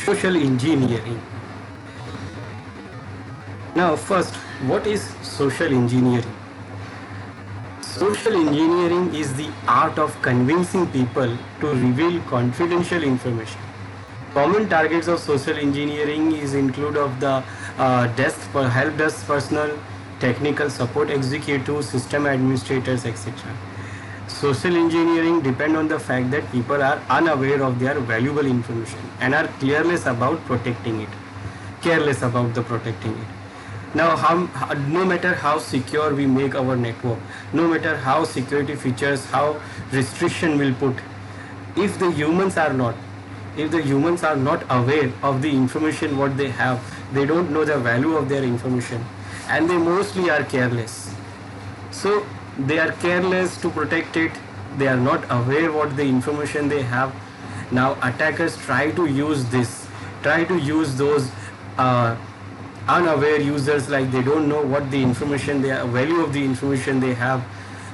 Social engineering. Now, first, what is social engineering? Social engineering is the art of convincing people to reveal confidential information. Common targets of social engineering is include of the help desk personnel, technical support executives, system administrators, etc. Social engineering depend on the fact that people are unaware of their valuable information and are careless about the protecting it. Now, no matter how secure we make our network, no matter how security features, how restriction will put, if the humans are not, if the humans are not aware of the information what they have, they don't know the value of their information, and they mostly are careless. So they are careless to protect it. They are not aware what the information they have. Now attackers try to use this, try to use those unaware users, like they don't know what the information they are, value of the information they have.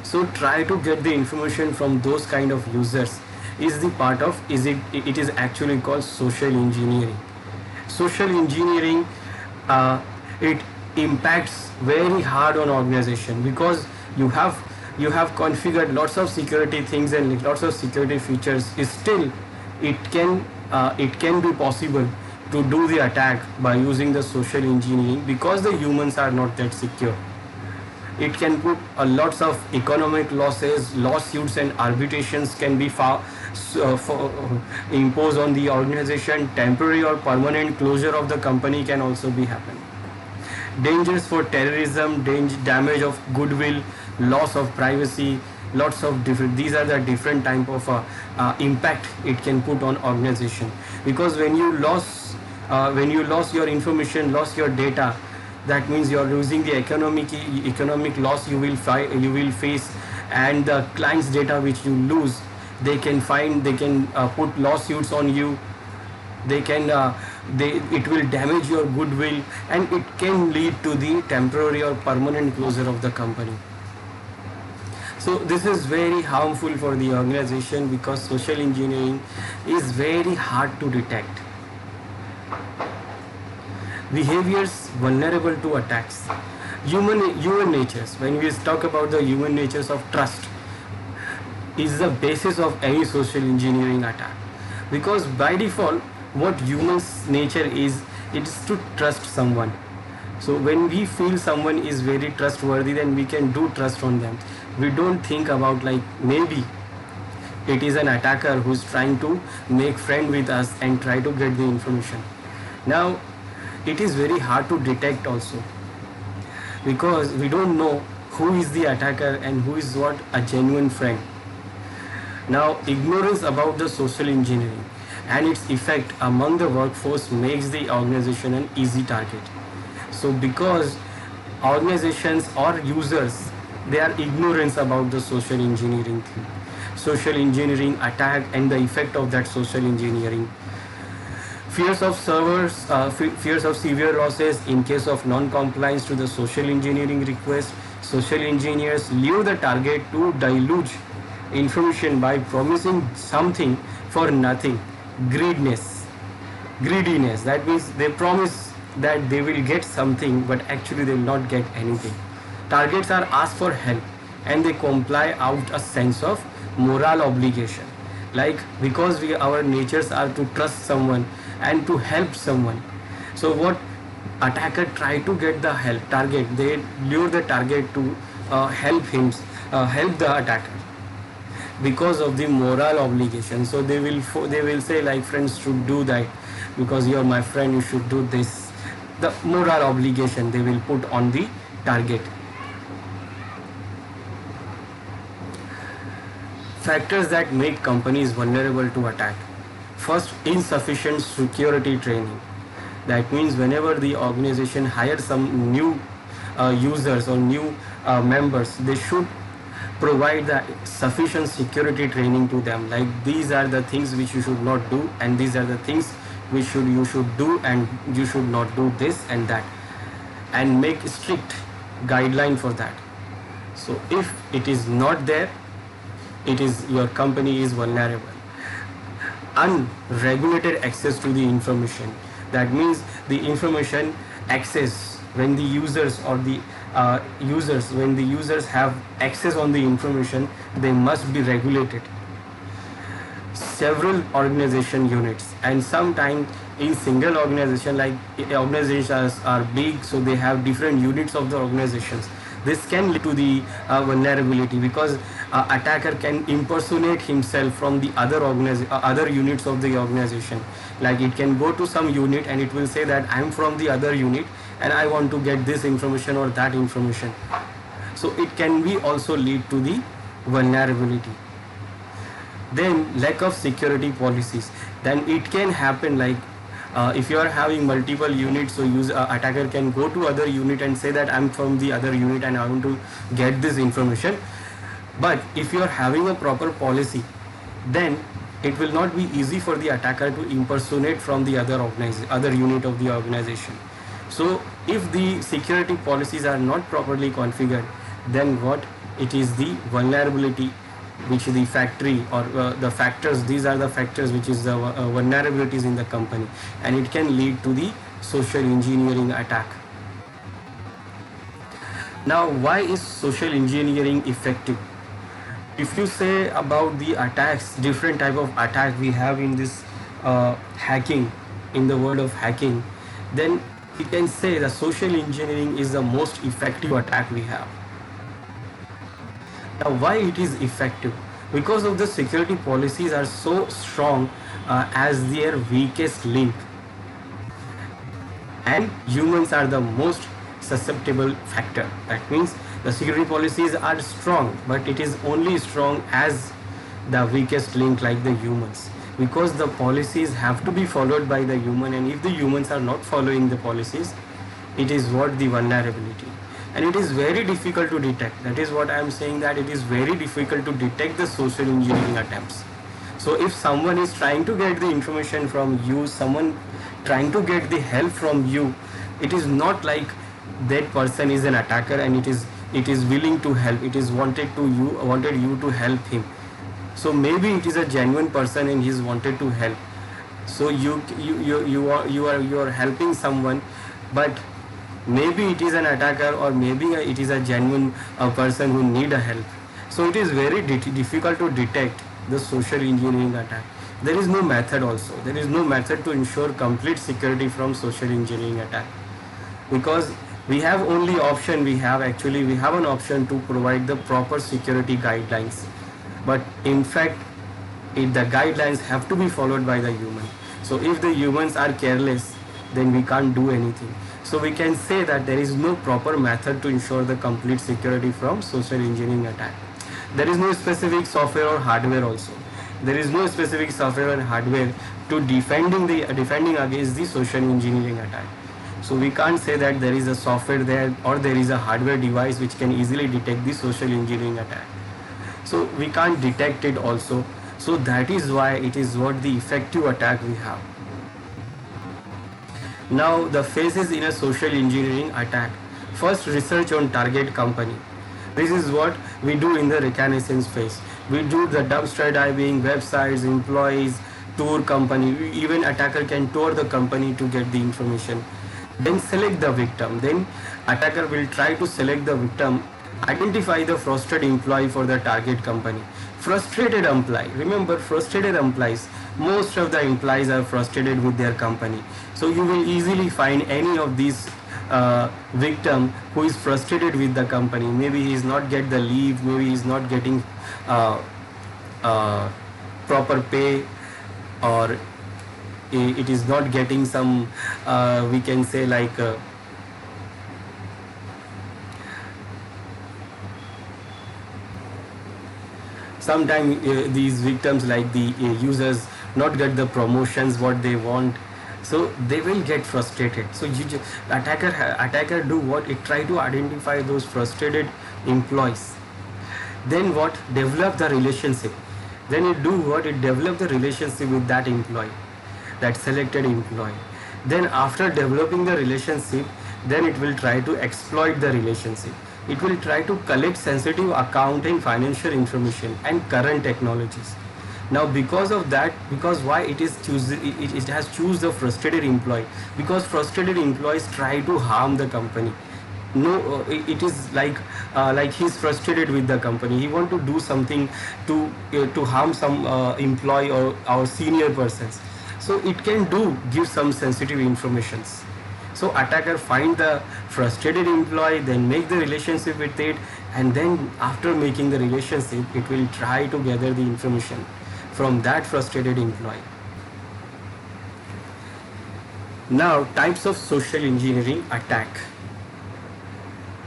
So try to get the information from those kind of users is the part of it is actually called social engineering. Social engineering it impacts very hard on organization, because you have configured lots of security things and lots of security features. Still it can be possible to do the attack by using the social engineering, because the humans are not that secure. It can put lots of economic losses, lawsuits and arbitrations can be imposed on the organization. Temporary or permanent closure of the company can also be happen. Dangers for terrorism, damage of goodwill, loss of privacy, lots of different, these are the different type of impact it can put on organization. Because when you lost your information, lost your data, that means you are losing the economic loss you will face, and the client's data which you lose, they can put lawsuits on you. It will damage your goodwill, and it can lead to the temporary or permanent closure of the company. So this is very harmful for the organization, because social engineering is very hard to detect. Behaviors vulnerable to attacks. Human natures, when we talk about the human natures of trust, is the basis of any social engineering attack. Because by default, what humans nature is, it is to trust someone. So when we feel someone is very trustworthy, then we can do trust on them. We don't think about like maybe it is an attacker who's trying to make friend with us and try to get the information. Now it is very hard to detect also, because we don't know who is the attacker and who is what a genuine friend. Now ignorance about the social engineering and its effect among the workforce makes the organization an easy target. So because organizations or users, they are ignorant about the social engineering thing, social engineering attack and the effect of that social engineering. Fears of severe losses in case of non-compliance to the social engineering request. Social engineers lure the target to dilute information by promising something for nothing. Greediness, that means they promise that they will get something, but actually they will not get anything. Targets are asked for help and they comply out a sense of moral obligation, like because our natures are to trust someone and to help someone. So what attacker try to get the target, they lure the target to help the attacker because of the moral obligation. So they will say like, friends should do that because you are my friend, you should do this. The moral obligation they will put on the target. Factors that make companies vulnerable to attack. First, insufficient security training. That means whenever the organization hires some new users or new members, they should provide the sufficient security training to them, like these are the things which you should not do and these are the things which you should do, and you should not do this and that, and make strict guideline for that. So if it is not there, it is your company is vulnerable. unregulated access to the information. That means the information access, when the users or the when the users have access on the information, they must be regulated. Several organization units, and sometimes in single organization, like organizations are big, so they have different units of the organizations. This can lead to the vulnerability, because attacker can impersonate himself from the other units of the organization. Like it can go to some unit and it will say that I am from the other unit and I want to get this information or that information. So it can be also lead to the vulnerability. Then lack of security policies, then it can happen like if you are having multiple units, so attacker can go to other unit and say that I'm from the other unit and I want to get this information. But if you are having a proper policy, then it will not be easy for the attacker to impersonate from the other unit of the organization. So if the security policies are not properly configured, then what it is, the vulnerability which the factory or the factors, these are the factors which is the vulnerabilities in the company, and it can lead to the social engineering attack. Now, why is social engineering effective? If you say about the attacks, different type of attack we have in this hacking, in the world of hacking, then we can say that social engineering is the most effective attack we have. Now, why it is effective? Because of the security policies are so strong as their weakest link, and humans are the most susceptible factor. That means the security policies are strong, but it is only strong as the weakest link, like the humans, because the policies have to be followed by the human, and if the humans are not following the policies, it is what the vulnerability. And it is very difficult to detect. That is what I am saying, that it is very difficult to detect the social engineering attempts. So if someone is trying to get the information from you, someone trying to get the help from you, it is not like that person is an attacker and it is willing to help. It is wanted you to help him. So maybe it is a genuine person and he is wanted to help. So you are helping someone, but maybe it is an attacker, or maybe it is a genuine person who need a help. So it is very difficult to detect the social engineering attack. There is no method also. There is no method to ensure complete security from social engineering attack, because we have only option. We have an option to provide the proper security guidelines, but in fact the guidelines have to be followed by the human. So if the humans are careless, then we can't do anything. So we can say that there is no proper method to ensure the complete security from social engineering attack. There is no specific software or hardware also. There is no specific software and hardware to defending against the social engineering attack. So we can't say that there is a software there or there is a hardware device which can easily detect the social engineering attack. So we can't detect it also. So that is why it is what the effective attack we have. Now the phases in a social engineering attack. First, research on target company. This is what we do in the reconnaissance phase. We do the dumpster diving, websites, employees, tour company. Even attacker can tour the company to get the information. Then select the victim. Then attacker will try to select the victim, identify the frustrated employee for the target company. Frustrated employee. Remember, frustrated employees. Most of the employees are frustrated with their company. So you will easily find any of these victim who is frustrated with the company. Maybe he is not get the leave. Maybe he is not getting proper pay, or it is not getting some we can say like sometimes these victims, like the users, not get the promotions what they want, so they will get frustrated. So attacker do what? It try to identify those frustrated employees. Then what? Develop the relationship. Then it do what? It develop the relationship with that employee, that selected employee. Then after developing the relationship, then it will try to exploit the relationship. It will try to collect sensitive account and financial information and current technologies. Now because of that, because why it is it has choose the frustrated employee, because frustrated employees try to harm the company. No, it is like he's frustrated with the company, he want to do something to harm some employee or our senior persons, so it can do give some sensitive informations. So attacker find the frustrated employee, then make the relationship with it, and then after making the relationship, it will try to gather the information from that frustrated employee. Now, types of social engineering attack.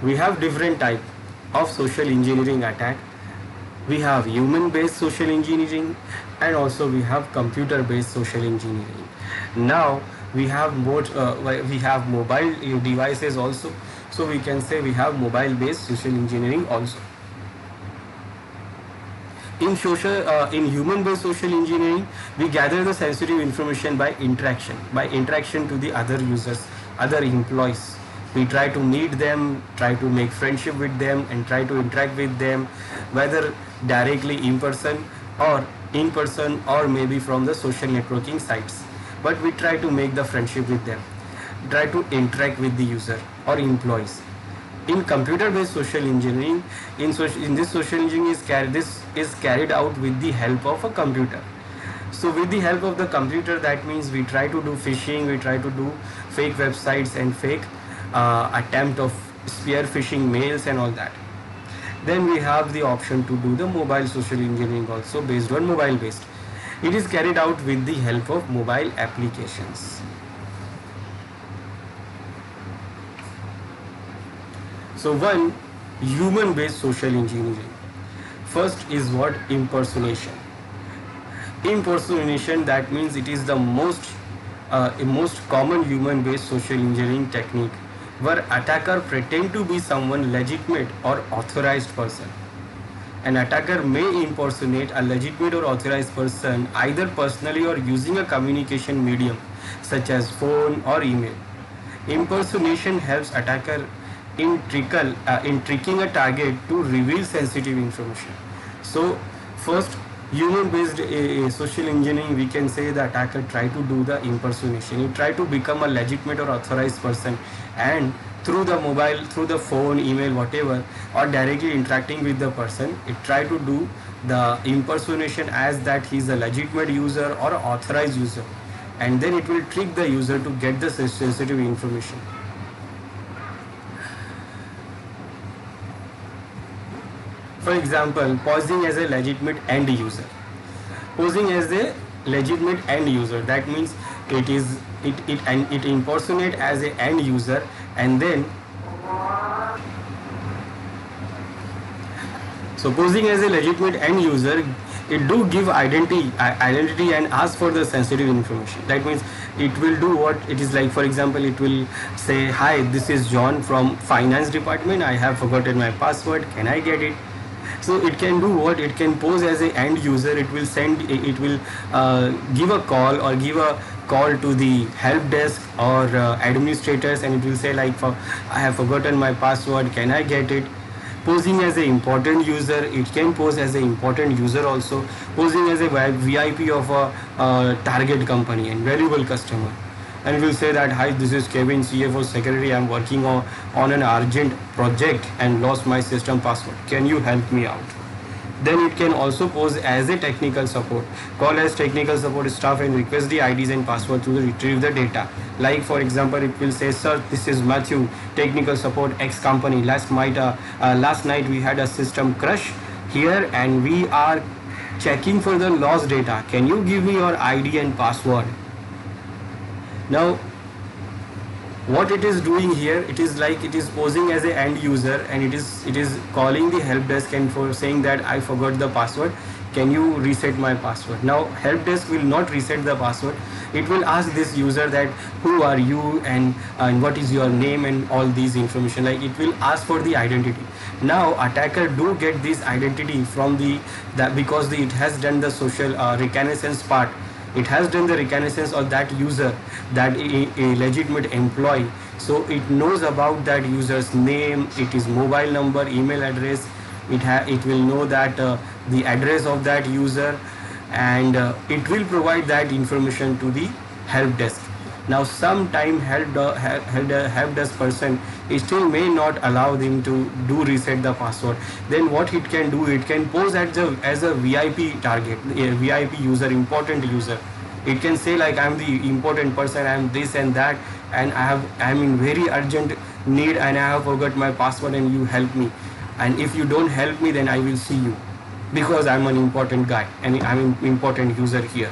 We have different type of social engineering attack. We have human based social engineering, and also we have computer based social engineering. Now we have mobile devices also, so we can say we have mobile based social engineering also. In human based social engineering, we gather the sensitive information by interaction to the other users, other employees. We try to meet them, try to make friendship with them, and try to interact with them, whether directly in person or maybe from the social networking sites. But we try to make the friendship with them, try to interact with the user or employees. In computer-based social engineering, in this social engineering this is carried out with the help of a computer. So with the help of the computer, that means we try to do phishing, we try to do fake websites and fake attempt of spear phishing mails and all that. Then we have the option to do the mobile social engineering also based on mobile based. It is carried out with the help of mobile applications. So one, human based social engineering. First is what? Impersonation. Impersonation, that means it is the most common human based social engineering technique, where attacker pretend to be someone legitimate or authorized person. An attacker may impersonate a legitimate or authorized person either personally or using a communication medium such as phone or email. Impersonation helps attacker in tricking a target to reveal sensitive information. So first, human based social engineering, we can say the attacker try to do the impersonation. He try to become a legitimate or authorized person, and through the mobile, through the phone, email, whatever, or directly interacting with the person, it try to do the impersonation as that he is a legitimate user or authorized user, and then it will trick the user to get the sensitive information. For example, posing as a legitimate end user. Posing as a legitimate end user, that means it impersonate as a end user, and then so posing as a legitimate end user, it do give identity and ask for the sensitive information. That means it will do what it is like. For example, it will say, "Hi, this is John from finance department. I have forgotten my password. Can I get it?" So it can do what? It can pose as a end user. It will give a call or give a call to the help desk or administrators, and it will say like, "I have forgotten my password. Can I get it?" Posing as an important user, it can pose as an important user also. Posing as a VIP of a target company and valuable customer, and it will say that, "Hi, this is Kevin, CFO secretary. I'm working on an urgent project and lost my system password. Can you help me out?" Then it can also pose as a technical support. Call as technical support staff and request the IDs and password to retrieve the data. Like for example, it will say, "Sir, this is Matthew, technical support X company. Last night we had a system crash here and we are checking for the lost data. Can you give me your ID and password?" Now, what it is doing here, it is like it is posing as an end user, and it is calling the help desk and for saying that, "I forgot the password. Can you reset my password?" Now, help desk will not reset the password. It will ask this user that, "Who are you and what is your name?" and all these information. Like it will ask for the identity. Now, attacker do get this identity from that because it has done the social reconnaissance part. It has done the reconnaissance of that user, that a legitimate employee. So it knows about that user's name, it is mobile number, email address. It will know that the address of that user, and it will provide that information to the help desk. Now sometime help desk person still may not allow them to do reset the password. Then what it can do, it can pose as a VIP target, a VIP user, important user. It can say like, I'm the important person, I'm this and that, and I'm in very urgent need and I have forgot my password and you help me, and if you don't help me then I will see you, because I'm an important guy and I'm an important user here.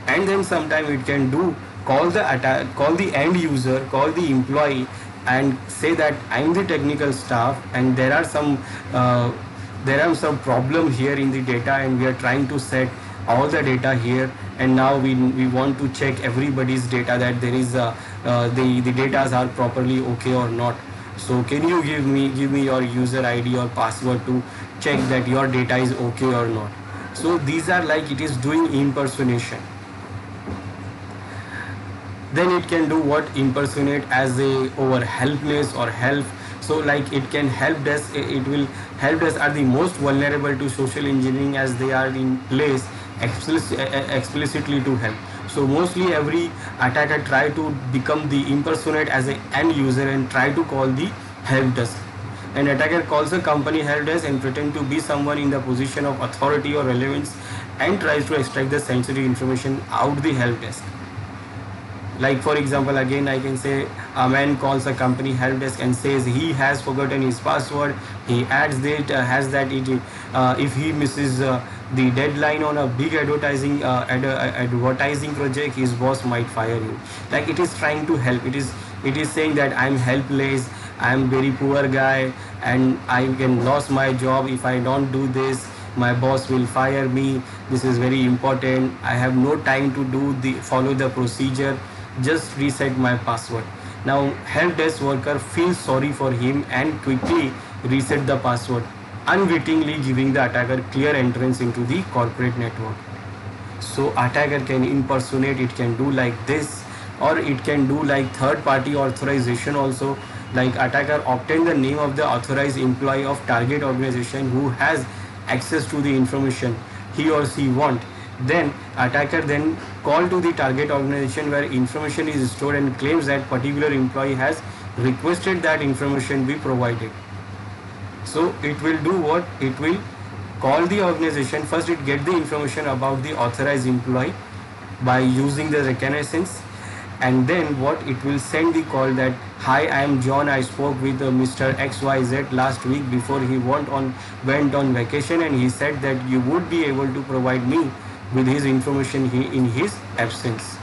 And then sometime it can do call the end user, call the employee, and say that I'm the technical staff and there are some problem here in the data and we are trying to set all the data here, and now we want to check everybody's data that there is the datas are properly okay or not. So can you give me your user ID or password to check that your data is okay or not. So these are like, it is doing impersonation. Then it can do what, impersonate as a over helpless or help. So like it can help desk, it will help desk are the most vulnerable to social engineering as they are in place explicitly to help. So mostly every attacker try to become the impersonate as an end user and try to call the help desk. An attacker calls a company help desk and pretend to be someone in the position of authority or relevance and tries to extract the sensitive information out the help desk. Like for example, again I can say a man calls a company help desk and says he has forgotten his password. He adds that if he misses the deadline on a big advertising project, his boss might fire him. Like it is trying to help. It is saying that I'm helpless, I'm very poor guy, and I can lose my job if I don't do this. My boss will fire me. This is very important. I have no time to follow the procedure. Just reset my password. Now help desk worker feels sorry for him and quickly reset the password, unwittingly giving the attacker clear entrance into the corporate network. So attacker can impersonate, it can do like this, or it can do like third party authorization also. Like attacker obtain the name of the authorized employee of target organization who has access to the information he or she want. Then attacker then call to the target organization where information is stored and claims that particular employee has requested that information be provided. So it will do what? It will call the organization. First it get the information about the authorized employee by using the reconnaissance, and then what, it will send the call that, hi, I am John, I spoke with Mr. XYZ last week before he went on vacation, and he said that you would be able to provide me with his information in his absence.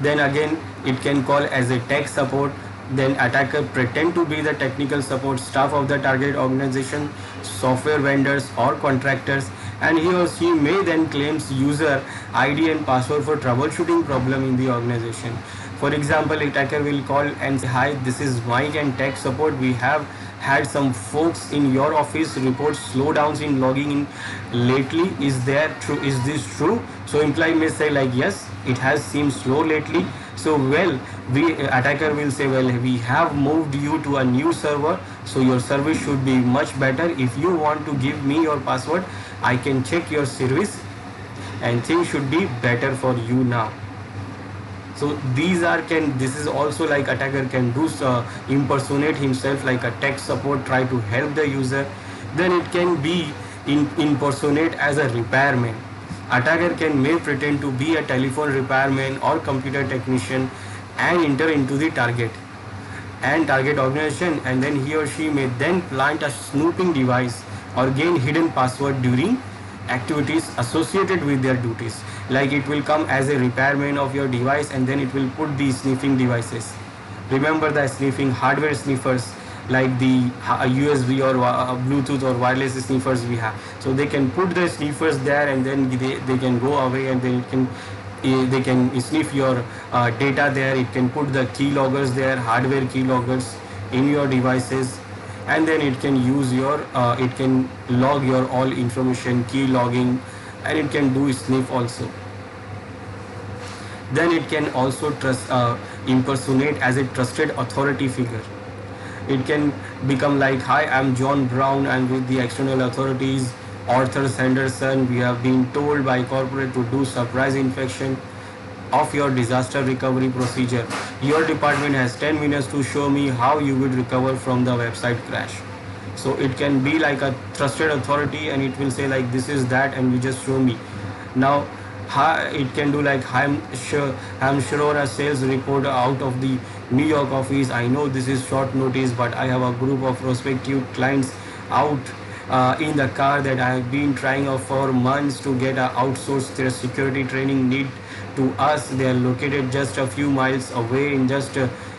Then again it can call as a tech support. Then attacker pretend to be the technical support staff of the target organization, software vendors or contractors, and he or she may then claims user ID and password for troubleshooting problem in the organization. For example, attacker will call and say, hi, this is Mike and tech support. We have had some folks in your office report slowdowns in logging in lately. Is this true? So employee may say like, yes, it has seemed slow lately. So attacker will say, well, we have moved you to a new server, so your service should be much better. If you want to give me your password, I can check your service and things should be better for you now. So this is also like attacker can do impersonate himself like a tech support, try to help the user. Then it can be impersonate as a repairman. Attacker may pretend to be a telephone repairman or computer technician and enter into the target organization, and then he or she may then plant a snooping device or gain hidden password during activities associated with their duties. Like it will come as a repairman of your device and then it will put the sniffing devices. Remember the sniffing hardware sniffers, like the USB or Bluetooth or wireless sniffers we have. So they can put the sniffers there and then they can go away, and then they can sniff your data there. It can put the keyloggers there, hardware keyloggers in your devices, and then it can use it can log your all information, key logging, and it can do sniff also. Then it can also impersonate as a trusted authority figure. It can become like, hi, I'm John Brown, I'm with the external authorities, Arthur Sanderson, we have been told by corporate to do surprise inspection of your disaster recovery procedure. Your department has 10 minutes to show me how you would recover from the website crash. So it can be like a trusted authority and it will say like this is that and you just show me. Now it can do like I'm sure a sales report out of the New York office. I know this is short notice, but I have a group of prospective clients out in the car that I have been trying for months to get outsourced their security training need to us. They are located just a few miles away in just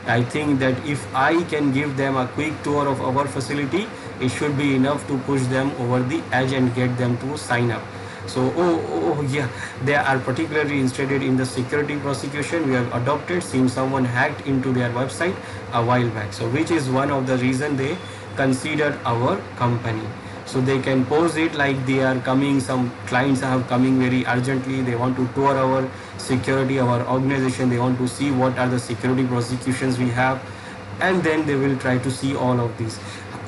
I think that if I can give them a quick tour of our facility, it should be enough to push them over the edge and get them to sign up. So, yeah, they are particularly interested in the security prosecution we have adopted since someone hacked into their website a while back. So, which is one of the reason they considered our company. So they can pose it like they are coming, some clients are coming very urgently, they want to tour our security, our organization, they want to see what are the security prosecutions we have, and then they will try to see all of these.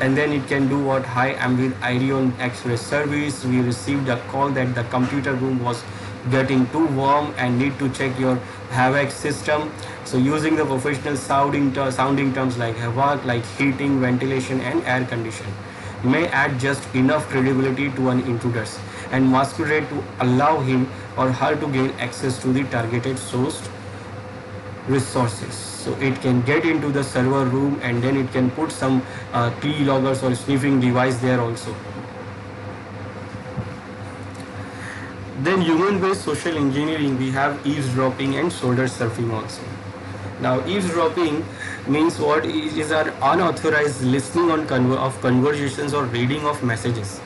And then it can do what, hi, I'm with Irion Express Service, we received a call that the computer room was getting too warm and need to check your HVAC system. So using the professional sounding terms like HVAC, like heating, ventilation and air condition, may add just enough credibility to an intruders and masquerade to allow him or her to gain access to the targeted sourced resources. So it can get into the server room and then it can put some keyloggers or sniffing device there also. Then human-based social engineering, we have eavesdropping and shoulder surfing also. Now eavesdropping means what is an unauthorized listening on of conversations or reading of messages.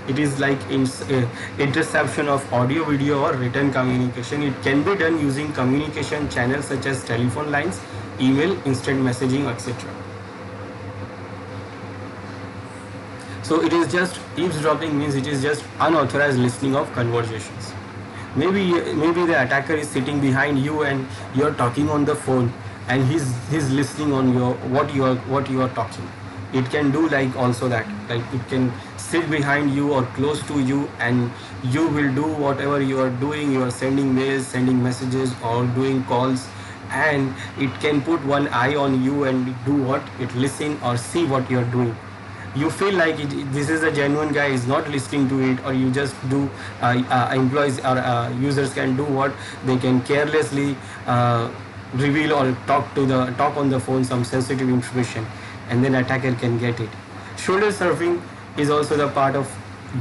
It is like interception of audio, video or written communication. It can be done using communication channels such as telephone lines, email, instant messaging, etc. So it is just eavesdropping means it is just unauthorized listening of conversations. Maybe the attacker is sitting behind you and you're talking on the phone and he's listening on your what you are talking. It can do like also that, like it can sit behind you or close to you and you will do whatever you are doing. You are sending mails, sending messages or doing calls, and it can put one eye on you and do what, it listen or see what you are doing. You feel like this is a genuine guy, is not listening to it, or you just do employees or users can do what, they can carelessly reveal or talk on the phone some sensitive information, and then attacker can get it. Shoulder surfing is also the part of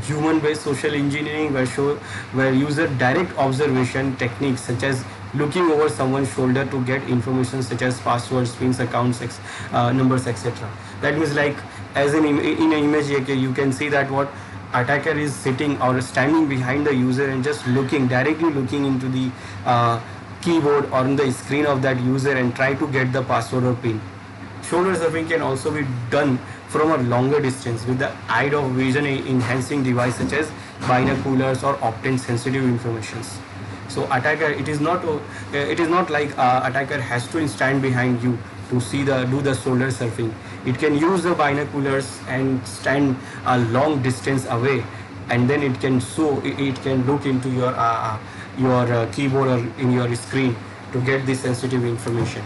human-based social engineering where user direct observation techniques such as looking over someone's shoulder to get information such as passwords, pins, accounts, numbers, etc. That means like as in an image you can see that what attacker is sitting or standing behind the user and just directly looking into the keyboard or on the screen of that user and try to get the password or pin. Shoulder surfing can also be done from a longer distance with the aid of vision enhancing device such as binoculars or obtain sensitive informations. So attacker, it is not like attacker has to stand behind you to do the shoulder surfing. It can use the binoculars and stand a long distance away, and then it can look into your keyboard or in your screen to get the sensitive information.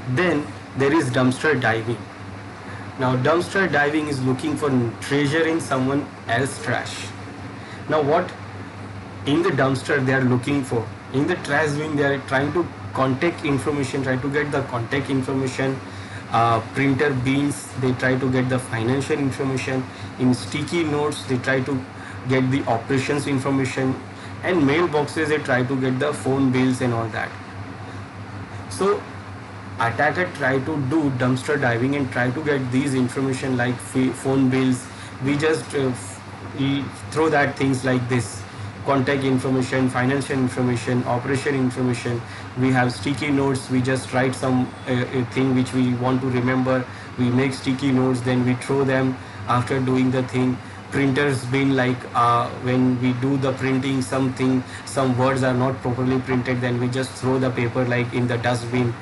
Then there is dumpster diving. Now dumpster diving is looking for treasure in someone else's trash. Now what in the dumpster they are looking for? In the trash bin they are trying to contact information, try to get the contact information. Printer bins, they try to get the financial information. In sticky notes they try to get the operations information, and mailboxes they try to get the phone bills and all that. So attacker try to do dumpster diving and try to get these information like phone bills. We just throw that things like this: contact information, financial information, operation information. We have sticky notes, we just write some thing which we want to remember, we make sticky notes, then we throw them after doing the thing. Printers bin, like when we do the printing, some words are not properly printed, then we just throw the paper like in the dustbin.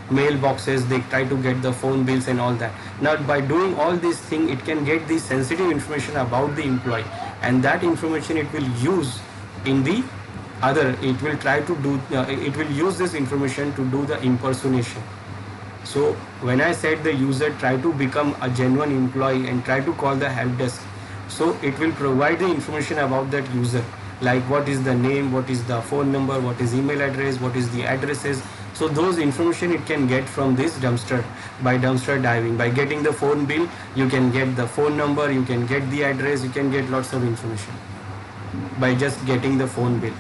mailboxes, they try to get the phone bills and all that. Now by doing all these things, it can get the sensitive information about the employee, and that information it will use in the other, it will try to do it will use this information to do the impersonation. So when I said the user try to become a genuine employee and try to call the help desk, so it will provide the information about that user, like what is the name, what is the phone number, what is email address, what is the addresses. So those information it can get from this dumpster, by dumpster diving. By getting the phone bill, you can get the phone number, you can get the address, you can get lots of information by just getting the phone bill.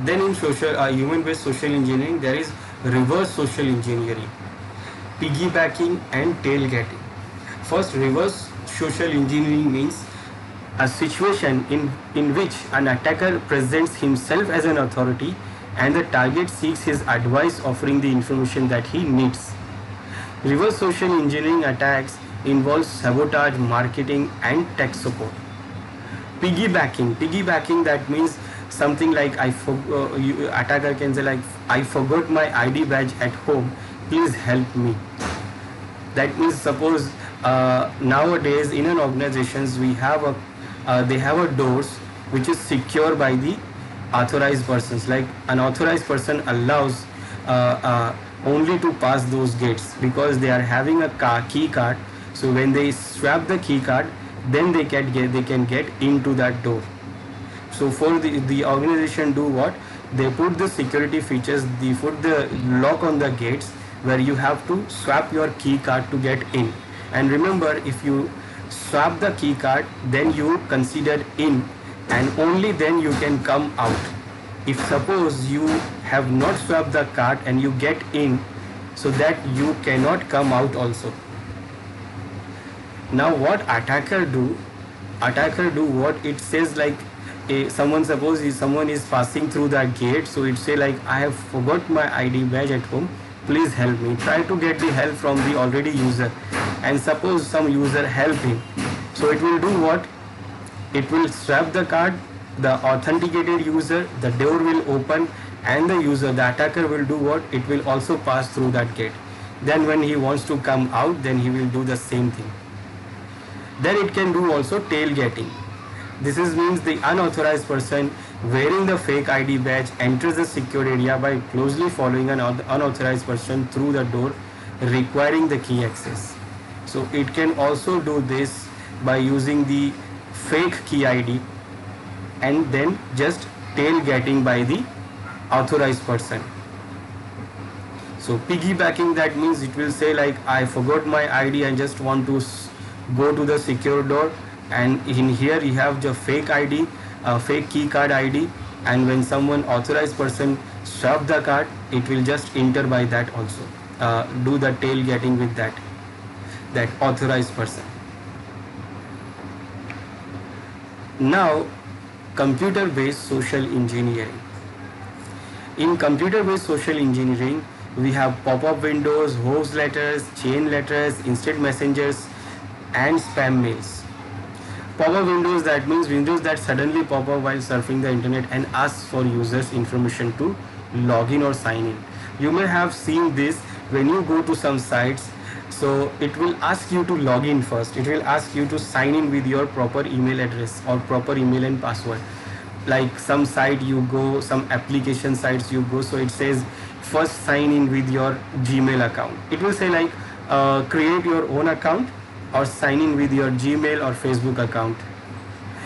Then in human-based social engineering, there is reverse social engineering, piggybacking and tailgating. First, reverse social engineering means a situation in which an attacker presents himself as an authority and the target seeks his advice, offering the information that he needs. Reverse social engineering attacks involve sabotage, marketing and tech support. Piggybacking, that means something like attacker can say like, I forgot my ID badge at home, please help me. That means suppose nowadays in an organizations we have they have a doors which is secure by the authorized persons. Like an authorized person allows only to pass those gates because they are having a key card. So when they swap the key card, then they can get into that door. So for the organization do what? They put the security features, they put the lock on the gates where you have to swap your key card to get in. And remember, if you swap the key card, then you considered in, and only then you can come out. If suppose you have not swapped the card and you get in, so that you cannot come out also. Now what attacker do? Attacker do what? It says like, someone is passing through that gate, so it say like, I have forgot my ID badge at home, please help me. Try to get the help from the already user, and suppose some user help him, so it will do what? It will swap the card, the authenticated user, the door will open, and the user, the attacker will do what? It will also pass through that gate. Then when he wants to come out, then he will do the same thing. Then it can do also tailgating. This means the unauthorized person wearing the fake ID badge enters the secure area by closely following an unauthorized person through the door, requiring the key access. So it can also do this by using the fake key ID and then just tailgating by the authorized person. So piggybacking, that means it will say like, I forgot my ID and just want to go to the secure door, and in here you have the fake ID, fake key card ID, and when someone authorized person swap the card, it will just enter by that also, do the tailgating with that authorized person. Now computer-based social engineering. In computer-based social engineering, we have pop-up windows, host letters, chain letters, instant messengers and spam mails. Pop-up windows, that means windows that suddenly pop up while surfing the internet and ask for users information to log in or sign in. You may have seen this when you go to some sites. So it will ask you to log in first. It will ask you to sign in with your proper email address or proper email and password. Like some site you go, some application sites you go, so it says first sign in with your Gmail account. It will say like create your own account or sign in with your Gmail or Facebook account.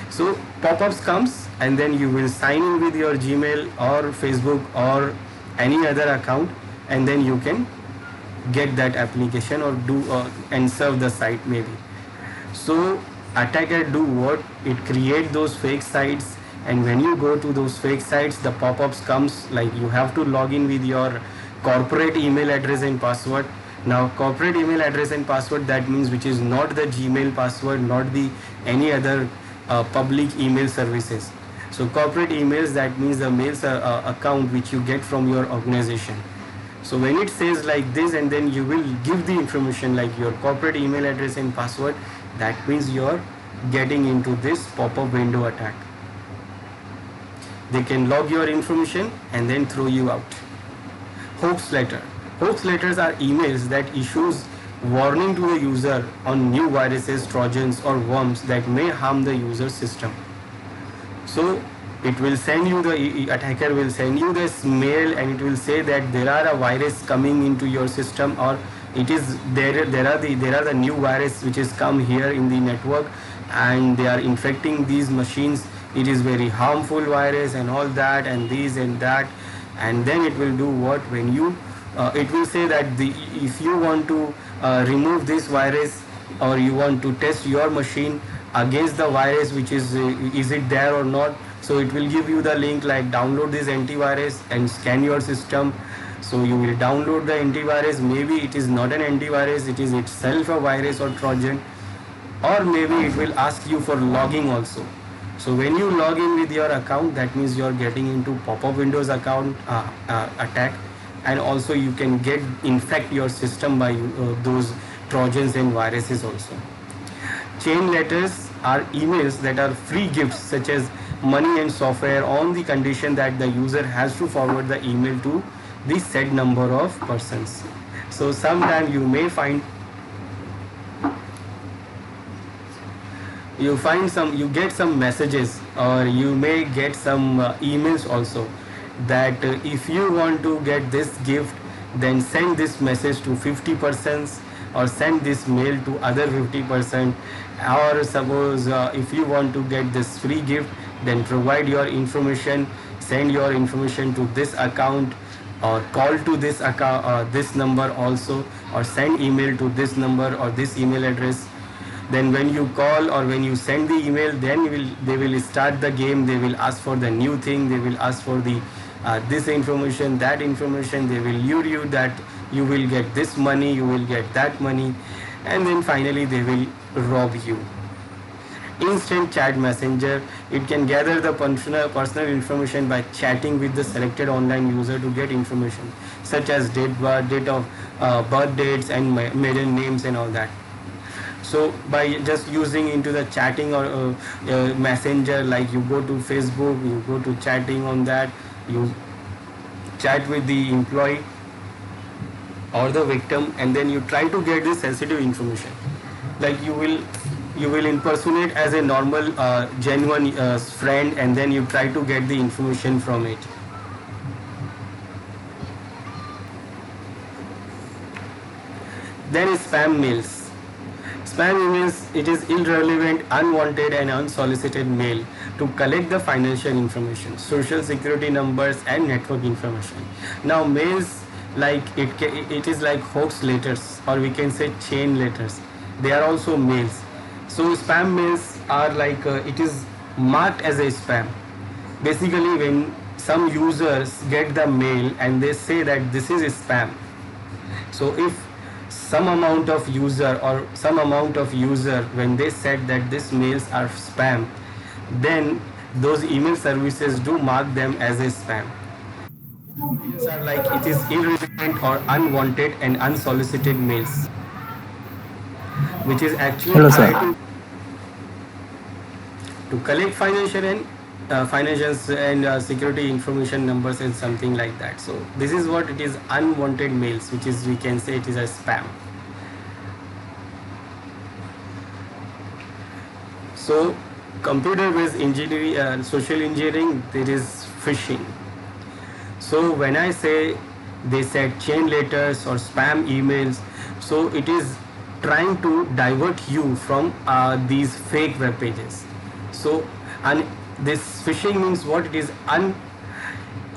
So pop-ups comes and then you will sign in with your Gmail or Facebook or any other account, and then you can get that application or do and serve the site maybe. So attacker do what? It create those fake sites, and when you go to those fake sites, the pop-ups comes like you have to log in with your corporate email address and password. Now corporate email address and password, that means which is not the Gmail password, not the any other public email services. So corporate emails, that means the mails account which you get from your organization. So when it says like this, and then you will give the information like your corporate email address and password, that means you're getting into this pop-up window attack. They can log your information and then throw you out. Hoax letter. Hoax letters are emails that issues warning to the user on new viruses, trojans or worms that may harm the user system. So it will send you, the attacker will send you this mail, and it will say that there are a virus coming into your system, or it is there are the new virus which is come here in the network, and they are infecting these machines. It is very harmful virus and all that and these and that. And then it will do what? When you it will say that if you want to remove this virus, or you want to test your machine against the virus which is it there or not. So it will give you the link like download this antivirus and scan your system. So you will download the antivirus. Maybe it is not an antivirus, it is itself a virus or trojan, or maybe it will ask you for logging also. So when you log in with your account, that means you are getting into pop-up Windows account attack, and also you can get infect your system by those trojans and viruses also. Chain letters are emails that are free gifts such as money and software on the condition that the user has to forward the email to the said number of persons. So sometime you may find you get some messages, or you may get some emails also, that if you want to get this gift, then send this message to 50%, or send this mail to other 50%, or suppose if you want to get this free gift, then provide your information, send your information to this account, or call to this account, this number also, or send email to this number or this email address. Then when you call or when you send the email, then they will start the game. They will ask for the new thing, they will ask for the this information, that information. They will lure you that you will get this money, you will get that money, and then finally they will rob you. Instant chat messenger. It can gather the personal information by chatting with the selected online user to get information such as date of birth dates and maiden names and all that. So by just using into the chatting or messenger, like you go to Facebook, you go to chatting on that, you chat with the employee or the victim, and then you try to get this sensitive information. Like you will impersonate as a normal genuine friend, and then you try to get the information from it. Then is spam mails. Spam emails, it is irrelevant, unwanted and unsolicited mail to collect the financial information, social security numbers and network information. Now mails, like it is like hoax letters, or we can say chain letters. They are also mails. So spam mails are like it is marked as a spam. Basically, when some users get the mail and they say that this is a spam, so if some amount of user when they said that these mails are spam, then those email services do mark them as a spam. These are like it is irrelevant or unwanted and unsolicited mails, which is actually Hello, sir. trying to collect financials and security information numbers and something like that. So this is what it is, unwanted mails, which is we can say it is a spam. So computer based engineering, social engineering, there is phishing. So when I say they said chain letters or spam emails, so it is trying to divert you from these fake web pages. So and this phishing means what? It is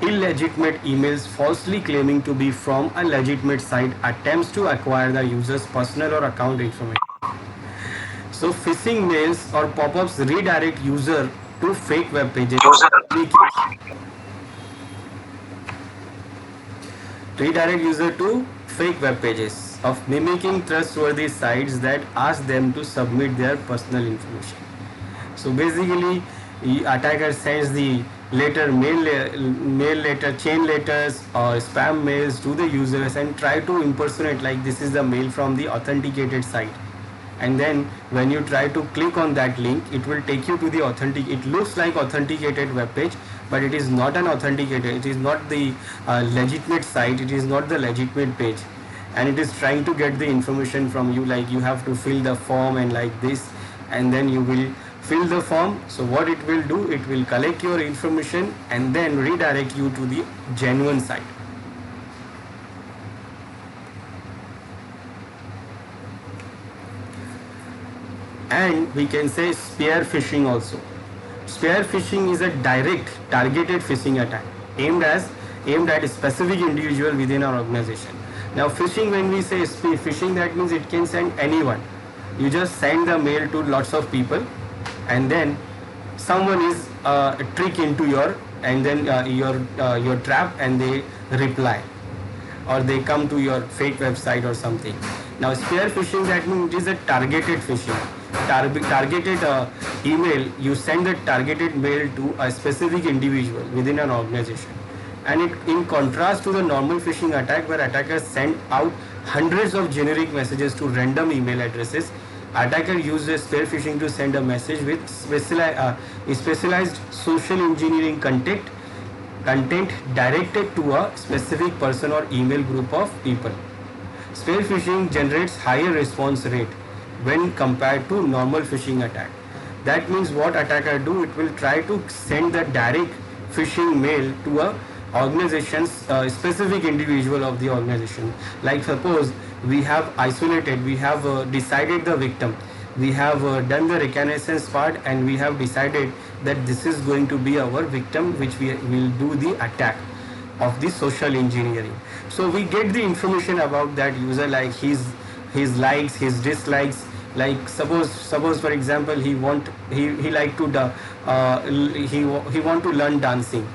illegitimate emails falsely claiming to be from a legitimate site, attempts to acquire the user's personal or account information. So phishing mails or pop-ups redirect user to fake web pages, of mimicking trustworthy sites that ask them to submit their personal information. So basically, the attacker sends the mail letter, chain letters or spam mails to the users and try to impersonate like this is the mail from the authenticated site. and then when you try to click on that link, it will take you to the it looks like authenticated web page, but it is not an authenticated, it is not the legitimate site, it is not the legitimate page, and it is trying to get the information from you, like you have to fill the form and like this, and then you will fill the form. So what it will do, it will collect your information and then redirect you to the genuine site. And we can say spear phishing also. Spear phishing is a direct targeted phishing attack aimed at a specific individual within our organization. Now phishing, when we say phishing, that means it can send anyone. You just send the mail to lots of people, and then someone is trick into your your trap, and they reply, or they come to your fake website or something. Now spear phishing, that means it is a targeted phishing. Targeted email, you send the targeted mail to a specific individual within an organization, and it, in contrast to the normal phishing attack where attackers send out hundreds of generic messages to random email addresses, attacker uses spear phishing to send a message with specialized social engineering content directed to a specific person or email group of people. Spear phishing generates higher response rate when compared to normal phishing attack. That means what attacker do, it will try to send the direct phishing mail to a organization's specific individual of the organization. Like suppose we have isolated, we have decided the victim, we have done the reconnaissance part, and we have decided that this is going to be our victim which we will do the attack of the social engineering. So we get the information about that user, like his likes, his dislikes. Like suppose for example, he want to learn dancing.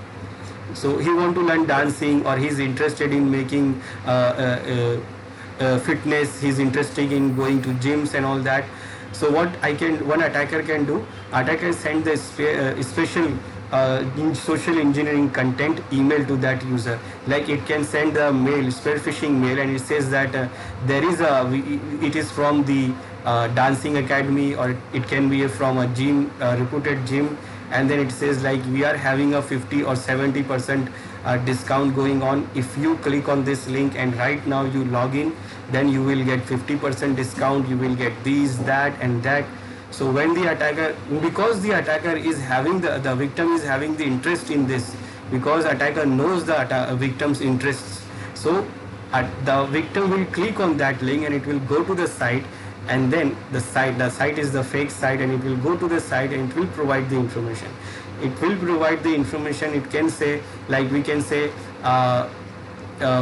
So he want to learn dancing, or he's interested in making fitness, he's interested in going to gyms and all that. So what one attacker can do, attacker send the special social engineering content email to that user. Like it can send a mail, spear phishing mail, and it says that it is from the dancing academy, or it can be from a gym, reputed gym, and then it says like we are having a 50 or 70% discount going on. If you click on this link and right now you log in, then you will get 50% discount, you will get these, that and that. So when the attacker, because the attacker is having the victim is having the interest in this, because attacker knows the victim's interests, so the victim will click on that link and it will go to the site, and then the site is the fake site, and it will go to the site and it will provide the information. It will provide the information. It can say, like we can say,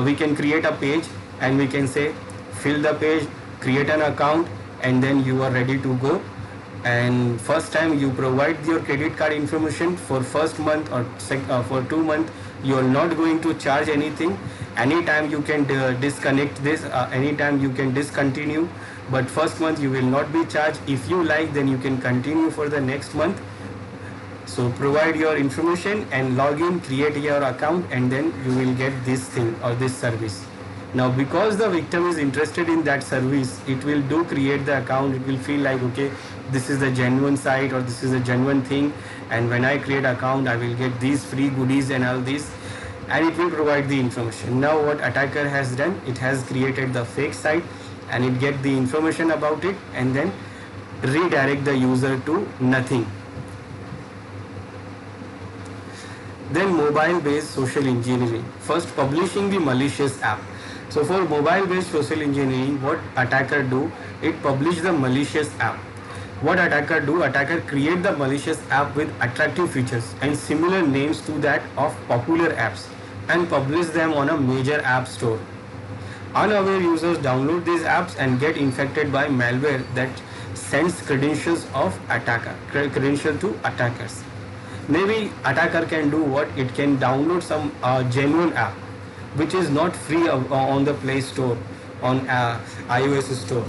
we can create a page, and we can say fill the page, create an account, and then you are ready to go. And first time you provide your credit card information. For first month or for 2 months, you are not going to charge anything. Anytime you can disconnect this, anytime you can discontinue, but first month you will not be charged. If you like, then you can continue for the next month. So provide your information and log in, create your account, and then you will get this thing or this service. Now because the victim is interested in that service, it will create the account. It will feel like, okay, this is the genuine site, or this is a genuine thing, and when I create account, I will get these free goodies and all this, and it will provide the information. Now what attacker has done, it has created the fake site, and it get the information about it, and then redirect the user to nothing. Then mobile-based social engineering. First, publishing the malicious app. So for mobile-based social engineering, what attacker do? It publish the malicious app. What attacker do? Attacker create the malicious app with attractive features and similar names to that of popular apps, and publish them on a major app store. Unaware users download these apps and get infected by malware that sends credentials to attackers. Maybe attacker can do what? It can download some genuine app which is not free on the Play Store, on iOS store.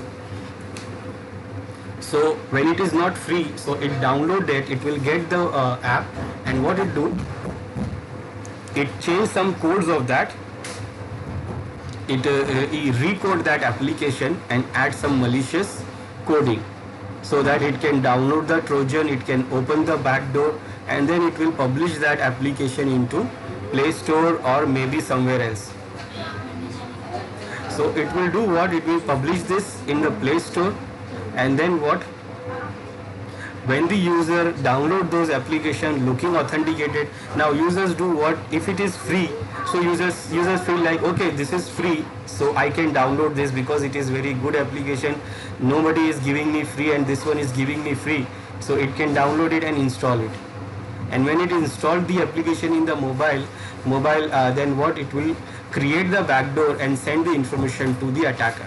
So when it is not free, so it download it, it will get the app, and what it do? It change some codes of that. It recode that application and add some malicious coding, so that it can download the Trojan, it can open the back door, and then it will publish that application into Play Store or maybe somewhere else. So it will do what? It will publish this in the Play Store, and then what? When the user download those applications looking authenticated, now users do what? If it is free, so users feel like, okay, this is free, so I can download this because it is very good application. Nobody is giving me free, and this one is giving me free, so it can download it and install it. And when it installed the application in the mobile, then what? It will create the backdoor and send the information to the attacker.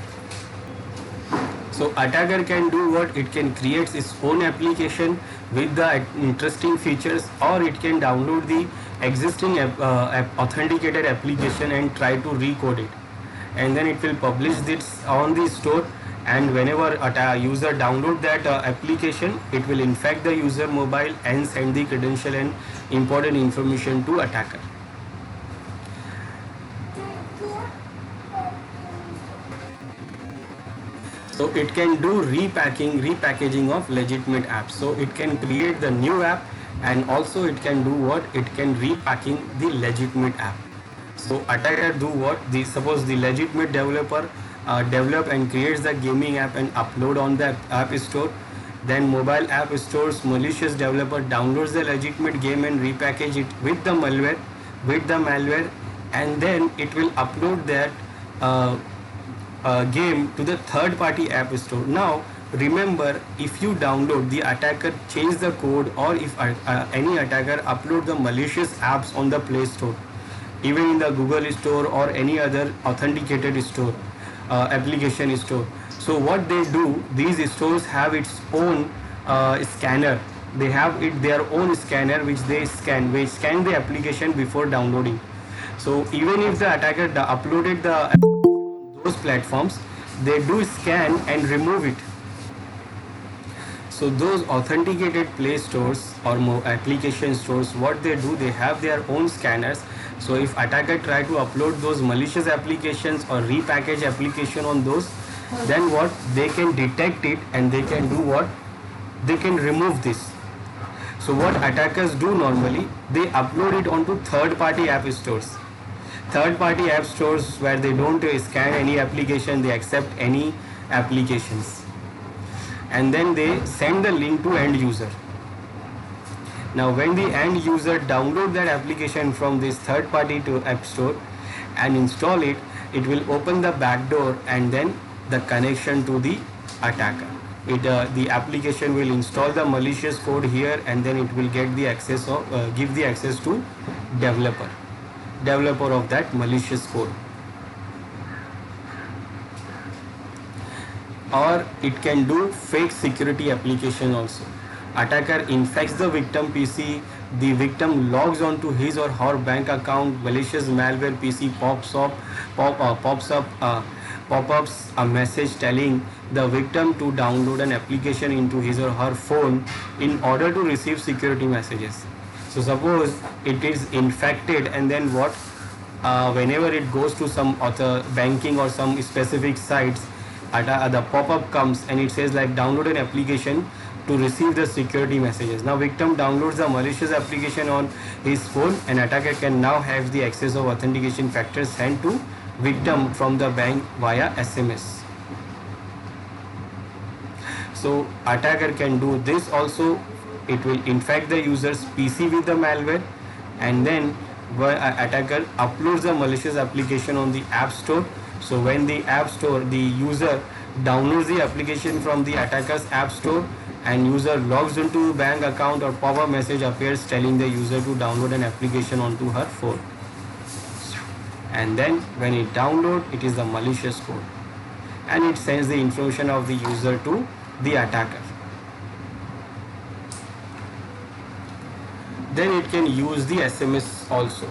So attacker can do what? It can create its own application with the interesting features, or it can download the existing authenticated application and try to recode it. And then it will publish this on the store, and whenever a user download that application, it will infect the user mobile and send the credential and important information to attacker. So it can do repackaging of legitimate apps. So it can create the new app, and also it can do what? It can repacking the legitimate app. So attacker do what? Suppose the legitimate developer develop and creates the gaming app and upload on the app store. Then mobile app store's malicious developer downloads the legitimate game and repackage it with the malware, and then it will upload that game to the third party app store. Now remember, if you download, the attacker change the code, or if any attacker upload the malicious apps on the Play Store, even in the Google Store or any other authenticated store, application store. So what they do, these stores have its own scanner. They have their own scanner which scan the application before downloading. So even if the attacker uploaded those platforms, they do scan and remove it. So those authenticated Play Stores or application stores, what they do, they have their own scanners. So if attacker try to upload those malicious applications or repackage application on those, then what? They can detect it, and they can do what? They can remove this. So what attackers do normally, they upload it onto third party app stores. Third party app stores where they don't scan any application, they accept any applications, and then they send the link to end user. Now when the end user download that application from this third party to app store and install it, it will open the back door and then the connection to the attacker. The application will install the malicious code here, and then it will get the access of give the access to developer of that malicious code. Or it can do fake security application also. Attacker infects the victim PC, the victim logs onto his or her bank account, malicious malware PC pop-ups a message telling the victim to download an application into his or her phone in order to receive security messages. So suppose it is infected, and then what? Whenever it goes to some other banking or some specific sites, the pop-up comes and it says like download an application to receive the security messages. Now victim downloads the malicious application on his phone, and attacker can now have the access of authentication factors sent to victim from the bank via SMS. So attacker can do this also. It will infect the user's PC with the malware, and then attacker uploads the malicious application on the app store. So when the app store, the user downloads the application from the attacker's app store, and user logs into bank account, or pop-up message appears telling the user to download an application onto her phone. And then when it downloads, it is the malicious code, and it sends the information of the user to the attacker. Then it can use the SMS also.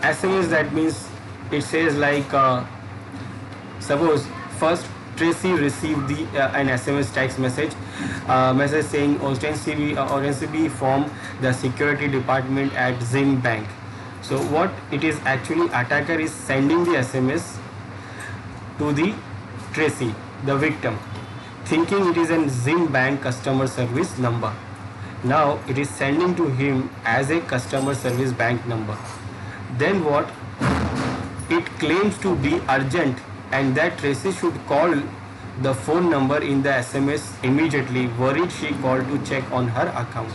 SMS, that means it says like suppose first Tracy received an SMS text message saying ostensibly from the security department at Zim Bank. So what it is, actually attacker is sending the SMS to the Tracy, the victim, thinking it is a Zim Bank customer service number. Now it is sending to him as a customer service bank number. Then what? It claims to be urgent and that Tracy should call the phone number in the SMS immediately, worried she called to check on her account.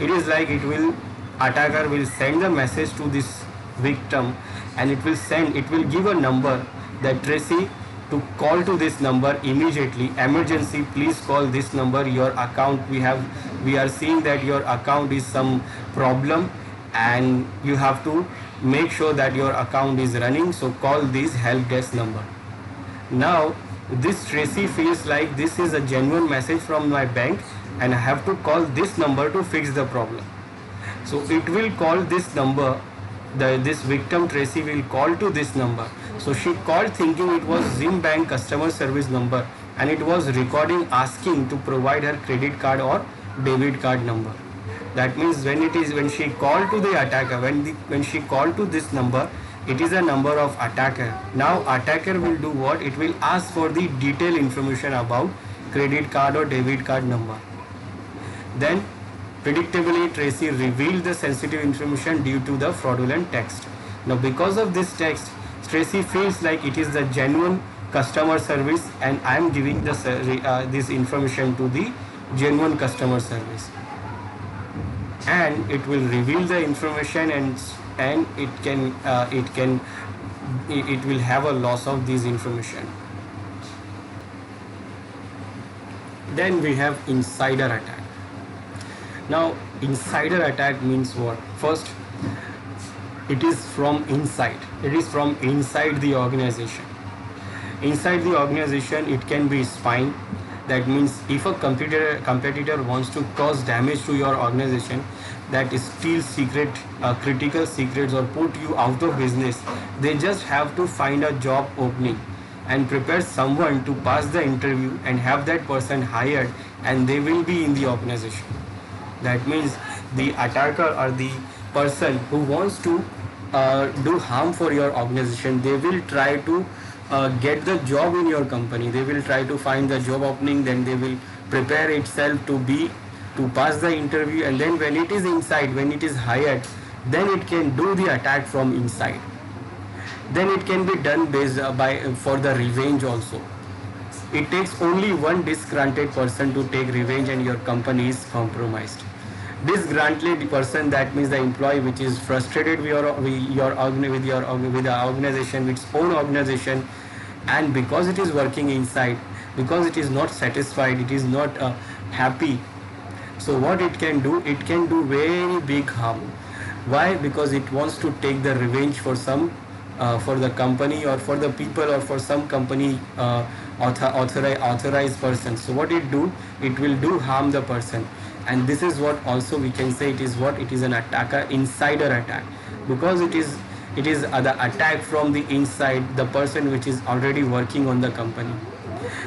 It is like attacker will send the message to this victim, and it will give a number that Tracy to call to this number immediately. Emergency, please call this number. Your account, we are seeing that your account is some problem and you have to make sure that your account is running, so call this help desk number. Now this Tracy feels like this is a genuine message from my bank and I have to call this number to fix the problem. So it will call this number, this victim Tracy will call to this number. So she called thinking it was Zim Bank customer service number, and it was recording asking to provide her credit card or debit card number. That means when she called to the attacker, when she called to this number, it is a number of attacker. Now attacker will do what? It will ask for the detailed information about credit card or debit card number. Then predictably Tracy revealed the sensitive information due to the fraudulent text. Now because of this text, Tracy feels like it is the genuine customer service and I am giving this information to the genuine customer service. And it will reveal the information and it will have a loss of this information. Then we have insider attack. Now insider attack means what? First, it is from inside. It is from inside the organization. Inside the organization, it can be spying. That means if a competitor wants to cause damage to your organization, that is steal critical secrets or put you out of business, they just have to find a job opening and prepare someone to pass the interview and have that person hired, and they will be in the organization. That means the attacker or the person who wants to do harm for your organization, they will try to get the job in your company. They will try to find the job opening, then they will prepare itself to pass the interview, and then when it is inside, when it is hired, then it can do the attack from inside. Then it can be done for the revenge also. It takes only one disgruntled person to take revenge and your company is compromised. Disgruntled person, that means the employee which is frustrated with the organization, with its own organization, and because it is working inside, because it is not satisfied, it is not happy. So what it can do? It can do very big harm. Why? Because it wants to take the revenge for the company or for the people or for some company authorized person. So what it do? It will do harm the person. And this is what also we can say it is an attacker, insider attack, because it is the attack from the inside, the person which is already working on the company.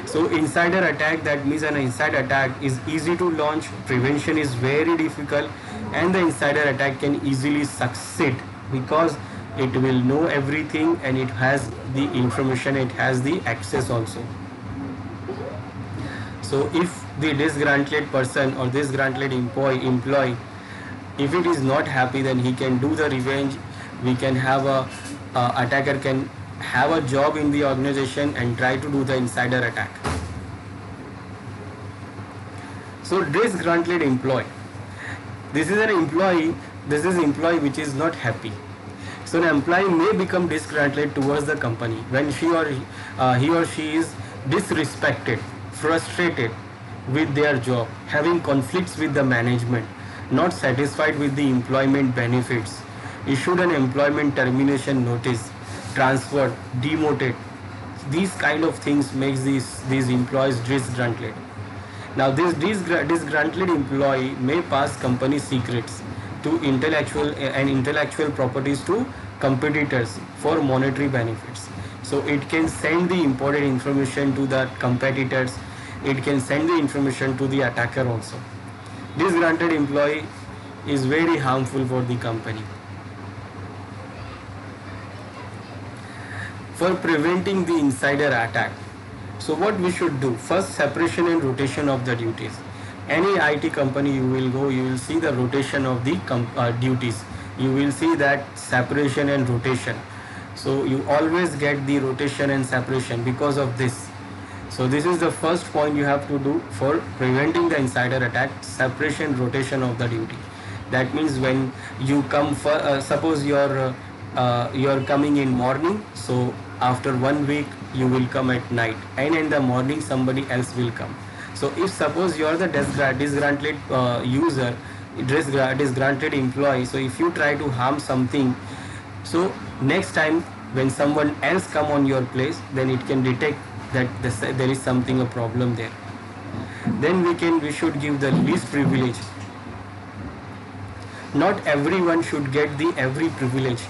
So insider attack, that means an inside attack is easy to launch, prevention is very difficult, and the insider attack can easily succeed because it will know everything and it has the information, it has the access also. So if the disgruntled person or disgruntled employee, if it is not happy, then he can do the revenge. We can have attacker can have a job in the organization and try to do the insider attack. So disgruntled employee, this is employee which is not happy. So an employee may become disgruntled towards the company when he or she is disrespected, frustrated with their job, having conflicts with the management, not satisfied with the employment benefits, issued an employment termination notice, transferred, demoted. These kind of things makes these employees disgruntled. Now this disgruntled employee may pass company secrets to intellectual properties to competitors for monetary benefits. So it can send the important information to the competitors. It can send the information to the attacker also. Disgruntled employee is very harmful for the company. For preventing the insider attack, So what we should do? First, separation and rotation of the duties. Any IT company you will go, you will see the rotation of the duties. You will see that separation and rotation. So you always get the rotation and separation because of this. So this is the first point you have to do for preventing the insider attack: separation, rotation of the duty. That means when you come for, suppose you're coming in morning, so after 1 week you will come at night, and in the morning somebody else will come. So if suppose you are the disgruntled user, disgruntled employee, so if you try to harm something, so next time when someone else come on your place, then it can detect that there is something a problem there. Then we should give the least privilege. Not everyone should get the every privilege.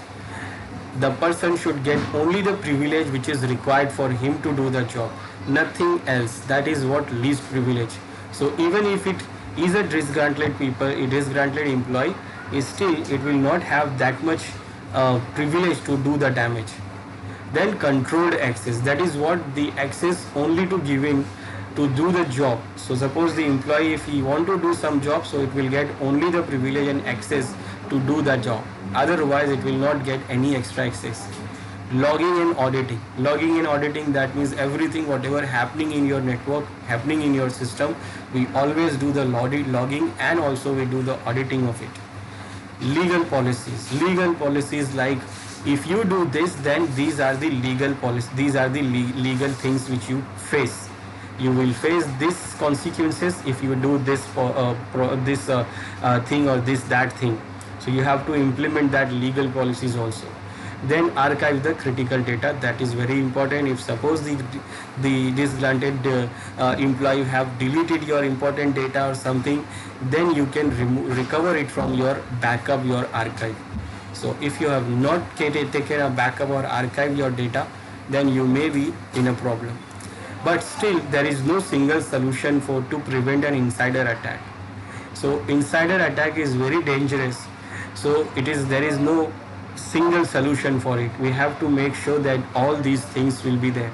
The person should get only the privilege which is required for him to do the job, nothing else. That is what least privilege. So even if it is a disgruntled employee, still it will not have that much privilege to do the damage. Then controlled access, that is what the access only to giving to do the job. So suppose the employee, if he want to do some job, so it will get only the privilege and access to do that job, otherwise it will not get any extra access. Logging and auditing, that means everything whatever happening in your network, happening in your system, we always do the logging, and also we do the auditing of it. Legal policies like, if you do this, then these are the legal policies, these are the legal things which you face. You will face this consequences if you do this thing or that thing. So you have to implement that legal policies also. Then archive the critical data, that is very important. If suppose the disgruntled employee have deleted your important data or something, then you can recover it from your backup, your archive. So if you have not taken a backup or archive your data, then you may be in a problem. But still there is no single solution to prevent an insider attack. So insider attack is very dangerous. So there is no single solution for it. We have to make sure that all these things will be there.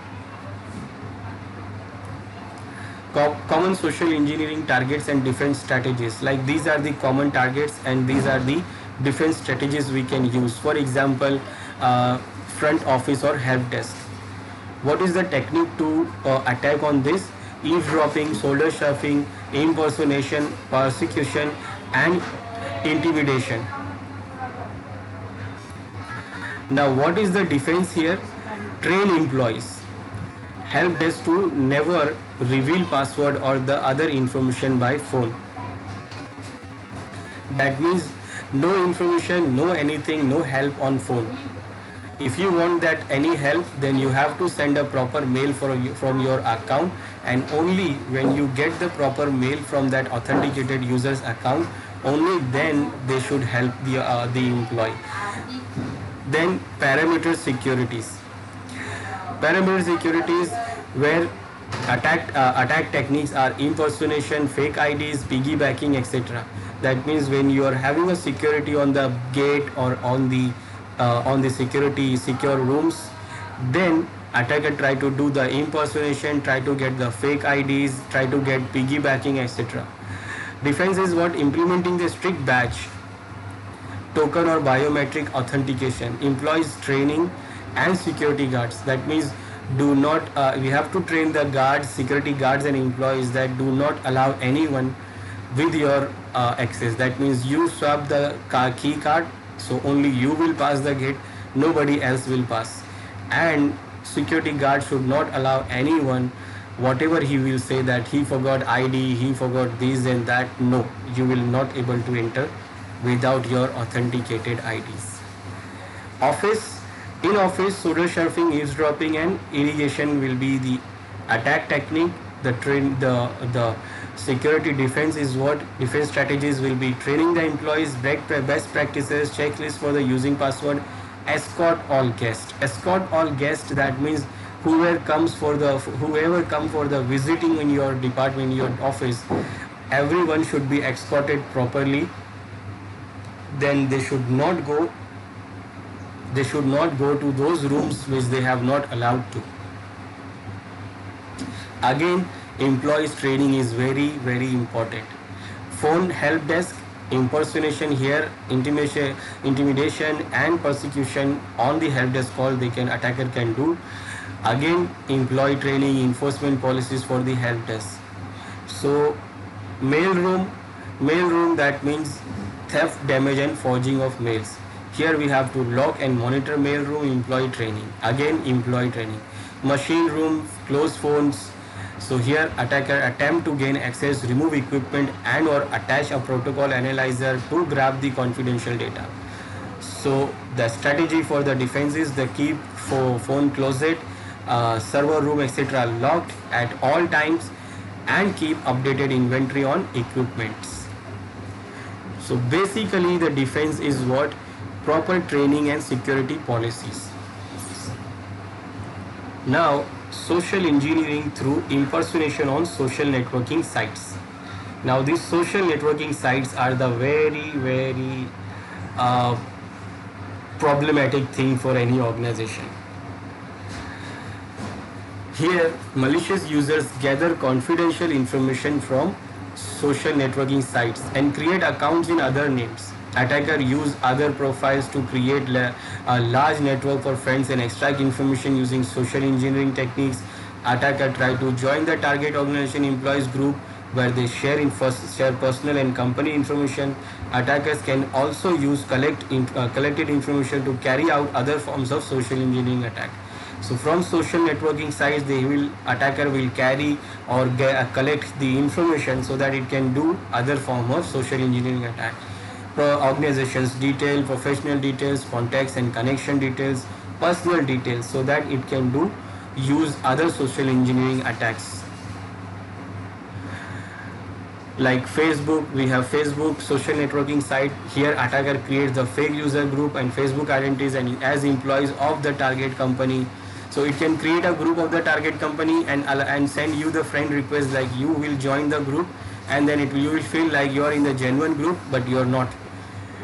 Common social engineering targets and defense strategies, like these are the common targets and these are the defense strategies we can use. For example, front office or help desk. What is the technique to attack on this? Eavesdropping, shoulder surfing, impersonation, persecution, and intimidation. Now what is the defense here? Train employees. Help desk to never reveal password or the other information by phone. That means no information, no anything, no help on phone. If you want that any help, then you have to send a proper mail from your account, and only when you get the proper mail from that authenticated user's account, only then they should help the employee. Then parameter securities. Parameter securities where attack techniques are impersonation, fake IDs, piggybacking, etc. That means when you are having a security on the gate or on the secure rooms, then attacker try to do the impersonation, try to get the fake IDs, try to get piggybacking, etc. Defense is what? Implementing the strict badge, token or biometric authentication, employees training and security guards. That means we have to train the guards, security guards and employees that do not allow anyone with your access. That means you swap the key card, so only you will pass the gate, nobody else will pass. And security guard should not allow anyone, whatever he will say that he forgot ID, he forgot this and that. No, you will not able to enter without your authenticated IDs. In office, pseudo surfing, eavesdropping and irrigation will be the attack technique. The security defense is what? Defense strategies will be training the employees, best practices, checklist for the using password, escort all guests. That means whoever come for the visiting in your department, in your office, everyone should be escorted properly. Then they should not go to those rooms which they have not allowed to. Again, employees training is very, very important. Phone help desk, impersonation here, intimidation and persecution on the help desk call they can attacker can do. Again, employee training, enforcement policies for the help desk. So, mail room, that means theft, damage and forging of mails. Here we have to lock and monitor mail room, employee training. Again, employee training. Machine room, close phones. So here attacker attempt to gain access, remove equipment and or attach a protocol analyzer to grab the confidential data. So the strategy for the defense is the keep for phone closet, server room etc. locked at all times and keep updated inventory on equipments. So basically the defense is what? Proper training and security policies. Now, social engineering through impersonation on social networking sites. Now, these social networking sites are the very, very problematic thing for any organization. Here, malicious users gather confidential information from social networking sites and create accounts in other names. Attacker use other profiles to create a large network for friends and extract information using social engineering techniques. Attacker try to join the target organization employees group where they share personal and company information. Attackers can also use collected information to carry out other forms of social engineering attack. So from social networking sites, attacker will carry or collect the information so that it can do other form of social engineering attack. Organizations detail, professional details, contacts and connection details, personal details, so that it can use other social engineering attacks. Like Facebook, we have Facebook social networking site. Here attacker creates the fake user group and Facebook identities and as employees of the target company. So it can create a group of the target company and send you the friend request like you will join the group, and then you will feel like you are in the genuine group but you are not.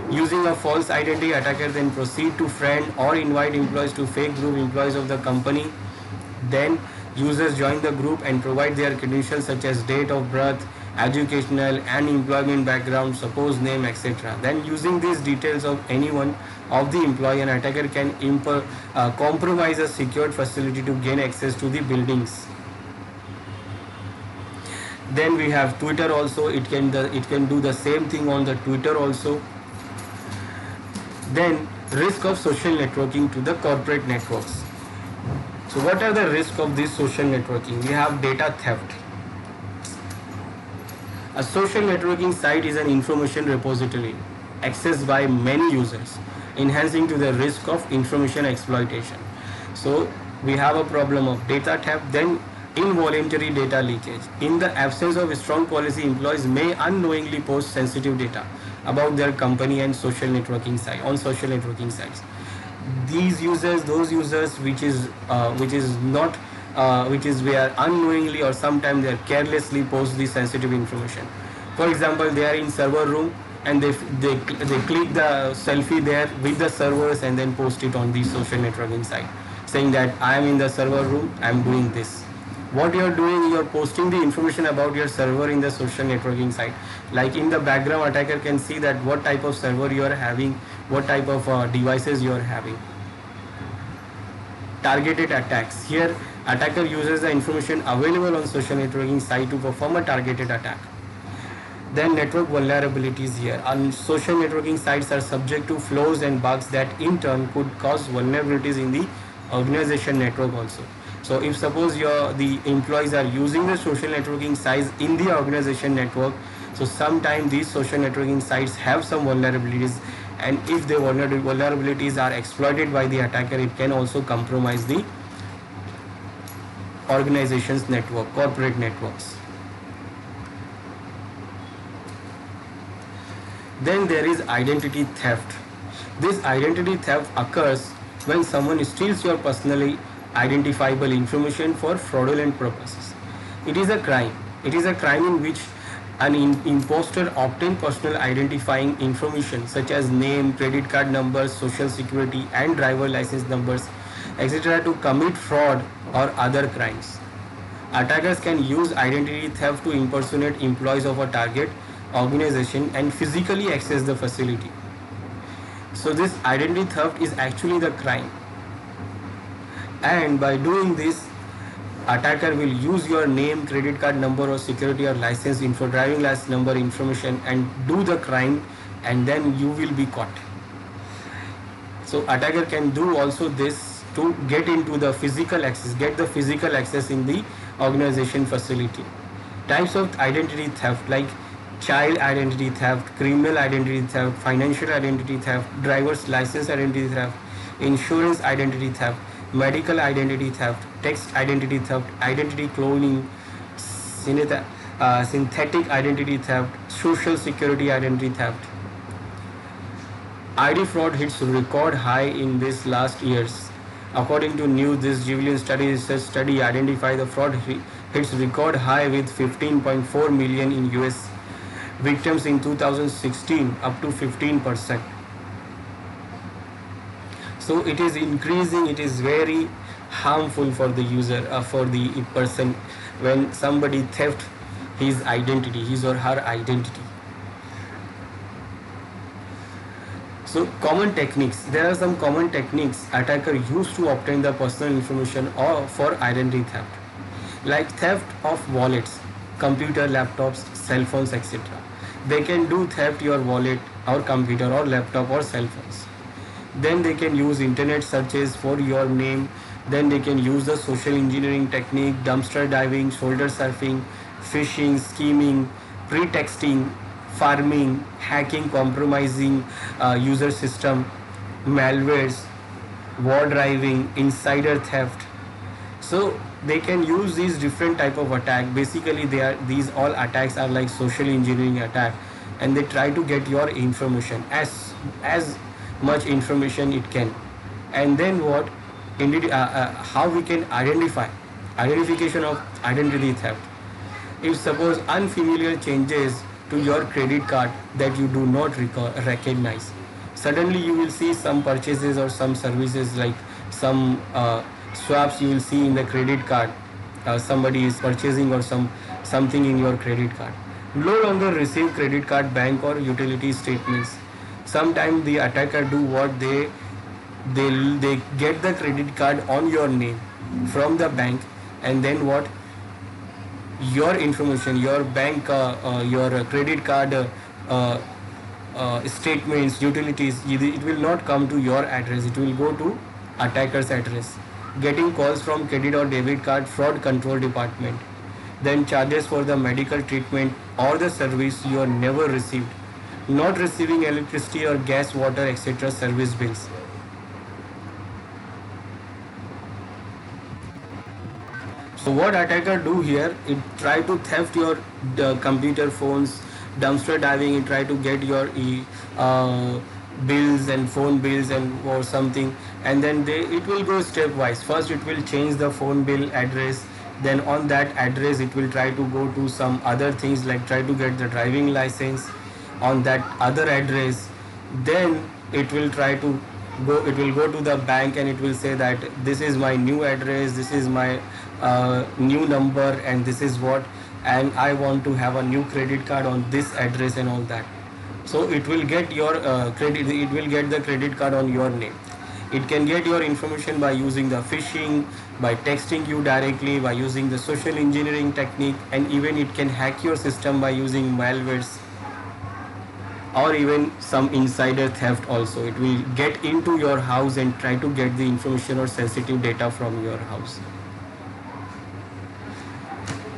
Using a false identity, attacker then proceed to friend or invite employees to fake group employees of the company. Then users join the group and provide their credentials such as date of birth, educational and employment background, suppose name, etc. Then using these details of anyone of the employee, an attacker can compromise a secured facility to gain access to the buildings. Then we have Twitter also. It can do the same thing on the Twitter also. Then risk of social networking to the corporate networks. So what are the risks of this social networking? We have data theft. A social networking site is an information repository accessed by many users, enhancing to the risk of information exploitation. So we have a problem of data theft. Then involuntary data leakage. In the absence of a strong policy, employees may unknowingly post sensitive data about their company and social networking site on social networking sites. These users, those users which is where unknowingly or sometimes they carelessly post the sensitive information. For example, they are in server room and they click the selfie there with the servers and then post it on the social networking site, saying that I am in the server room, I am doing this. What you are doing, you are posting the information about your server in the social networking site. Like in the background, attacker can see that what type of server you are having, what type of devices you are having. Targeted attacks. Here, attacker uses the information available on social networking site to perform a targeted attack. Then network vulnerabilities here. On social networking sites are subject to flaws and bugs that in turn could cause vulnerabilities in the organization network also. So if suppose the employees are using the social networking sites in the organization network, so sometimes these social networking sites have some vulnerabilities, and if the vulnerabilities are exploited by the attacker, it can also compromise the organization's network, corporate networks. Then there is identity theft. This identity theft occurs when someone steals your personally identifiable information for fraudulent purposes. It is a crime. It is a crime in which an imposter obtains personal identifying information such as name, credit card numbers, social security and driver license numbers, etc. to commit fraud or other crimes. Attackers can use identity theft to impersonate employees of a target organization and physically access the facility. So this identity theft is actually the crime. And by doing this, attacker will use your name, credit card number or security or license info, driving license number information and do the crime, and then you will be caught. So attacker can do also this to get into the physical access, get the physical access in the organization facility. Types of identity theft like child identity theft, criminal identity theft, financial identity theft, driver's license identity theft, insurance identity theft, medical identity theft, text identity theft, identity cloning, synthetic identity theft, social security identity theft. ID fraud hits record high in this last years. According to new this Julian study identify the fraud hits record high with 15.4 million in US victims in 2016, up to 15%. So it is increasing, it is very harmful for the user, for the person, when somebody theft his identity, his or her identity. So common techniques, there are some common techniques attacker use to obtain the personal information or for identity theft, like theft of wallets, computer, laptops, cell phones, etc. They can do theft your wallet or computer or laptop or cell phones. Then they can use internet searches for your name. Then they can use the social engineering technique, dumpster diving, shoulder surfing, phishing, scheming, pretexting, farming, hacking, compromising user system, malwares, war driving, insider theft. So they can use these different type of attack. Basically these all attacks are like social engineering attack, and they try to get your information, as much information it can. And then what indeed how we can identification of identity theft. If suppose unfamiliar changes to your credit card that you do not recognize, suddenly you will see some purchases or some services, like some swaps you will see in the credit card. Somebody is purchasing or something in your credit card. No longer receive credit card, bank or utility statements. Sometimes the attacker do what, they get the credit card on your name from the bank, and then what, your information, your bank, your credit card statements, utilities, it will not come to your address, it will go to attacker's address. Getting calls from credit or debit card fraud control department. Then charges for the medical treatment or the service you are never received. Not receiving electricity or gas, water, etc. service bills. So what attacker do here, it try to theft your computer, phones, dumpster diving, it try to get your bills and phone bills and or something, and then it will go stepwise. First it will change the phone bill address, then on that address it will try to go to some other things, like try to get the driving license on that other address. Then it will try to go, it will go to the bank and it will say that this is my new address, this is my new number, and this is what, and I want to have a new credit card on this address and all that. So it will get your credit, it will get the credit card on your name. It can get your information by using the phishing, by texting you directly, by using the social engineering technique, and even it can hack your system by using malwares, or even some insider theft also. It will get into your house and try to get the information or sensitive data from your house.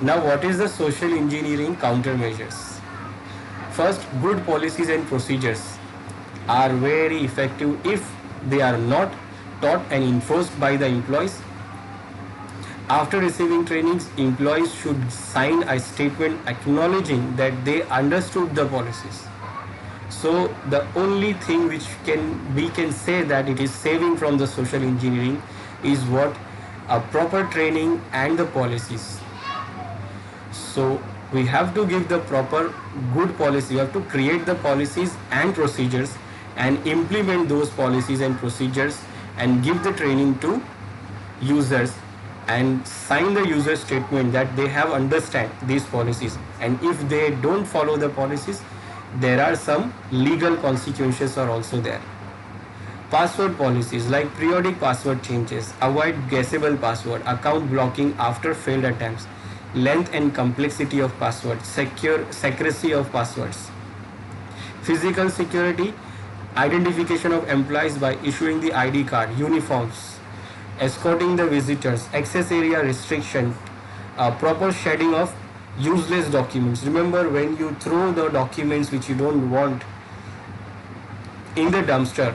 Now what is the social engineering countermeasures? First, good policies and procedures are very effective if they are not taught and enforced by the employees. After receiving trainings, employees should sign a statement acknowledging that they understood the policies. So the only thing which we can say that it is saving from the social engineering is what? A proper training and the policies. So we have to give the proper good policy. We have to create the policies and procedures and implement those policies and procedures and give the training to users and sign the user statement that they have understand these policies, and if they don't follow the policies, there are some legal consequences are also there. Password policies like periodic password changes, avoid guessable password, account blocking after failed attempts, length and complexity of passwords, secure secrecy of passwords. Physical security, identification of employees by issuing the ID card, uniforms, escorting the visitors, access area restriction, proper shedding of useless documents. Remember, when you throw the documents which you don't want in the dumpster,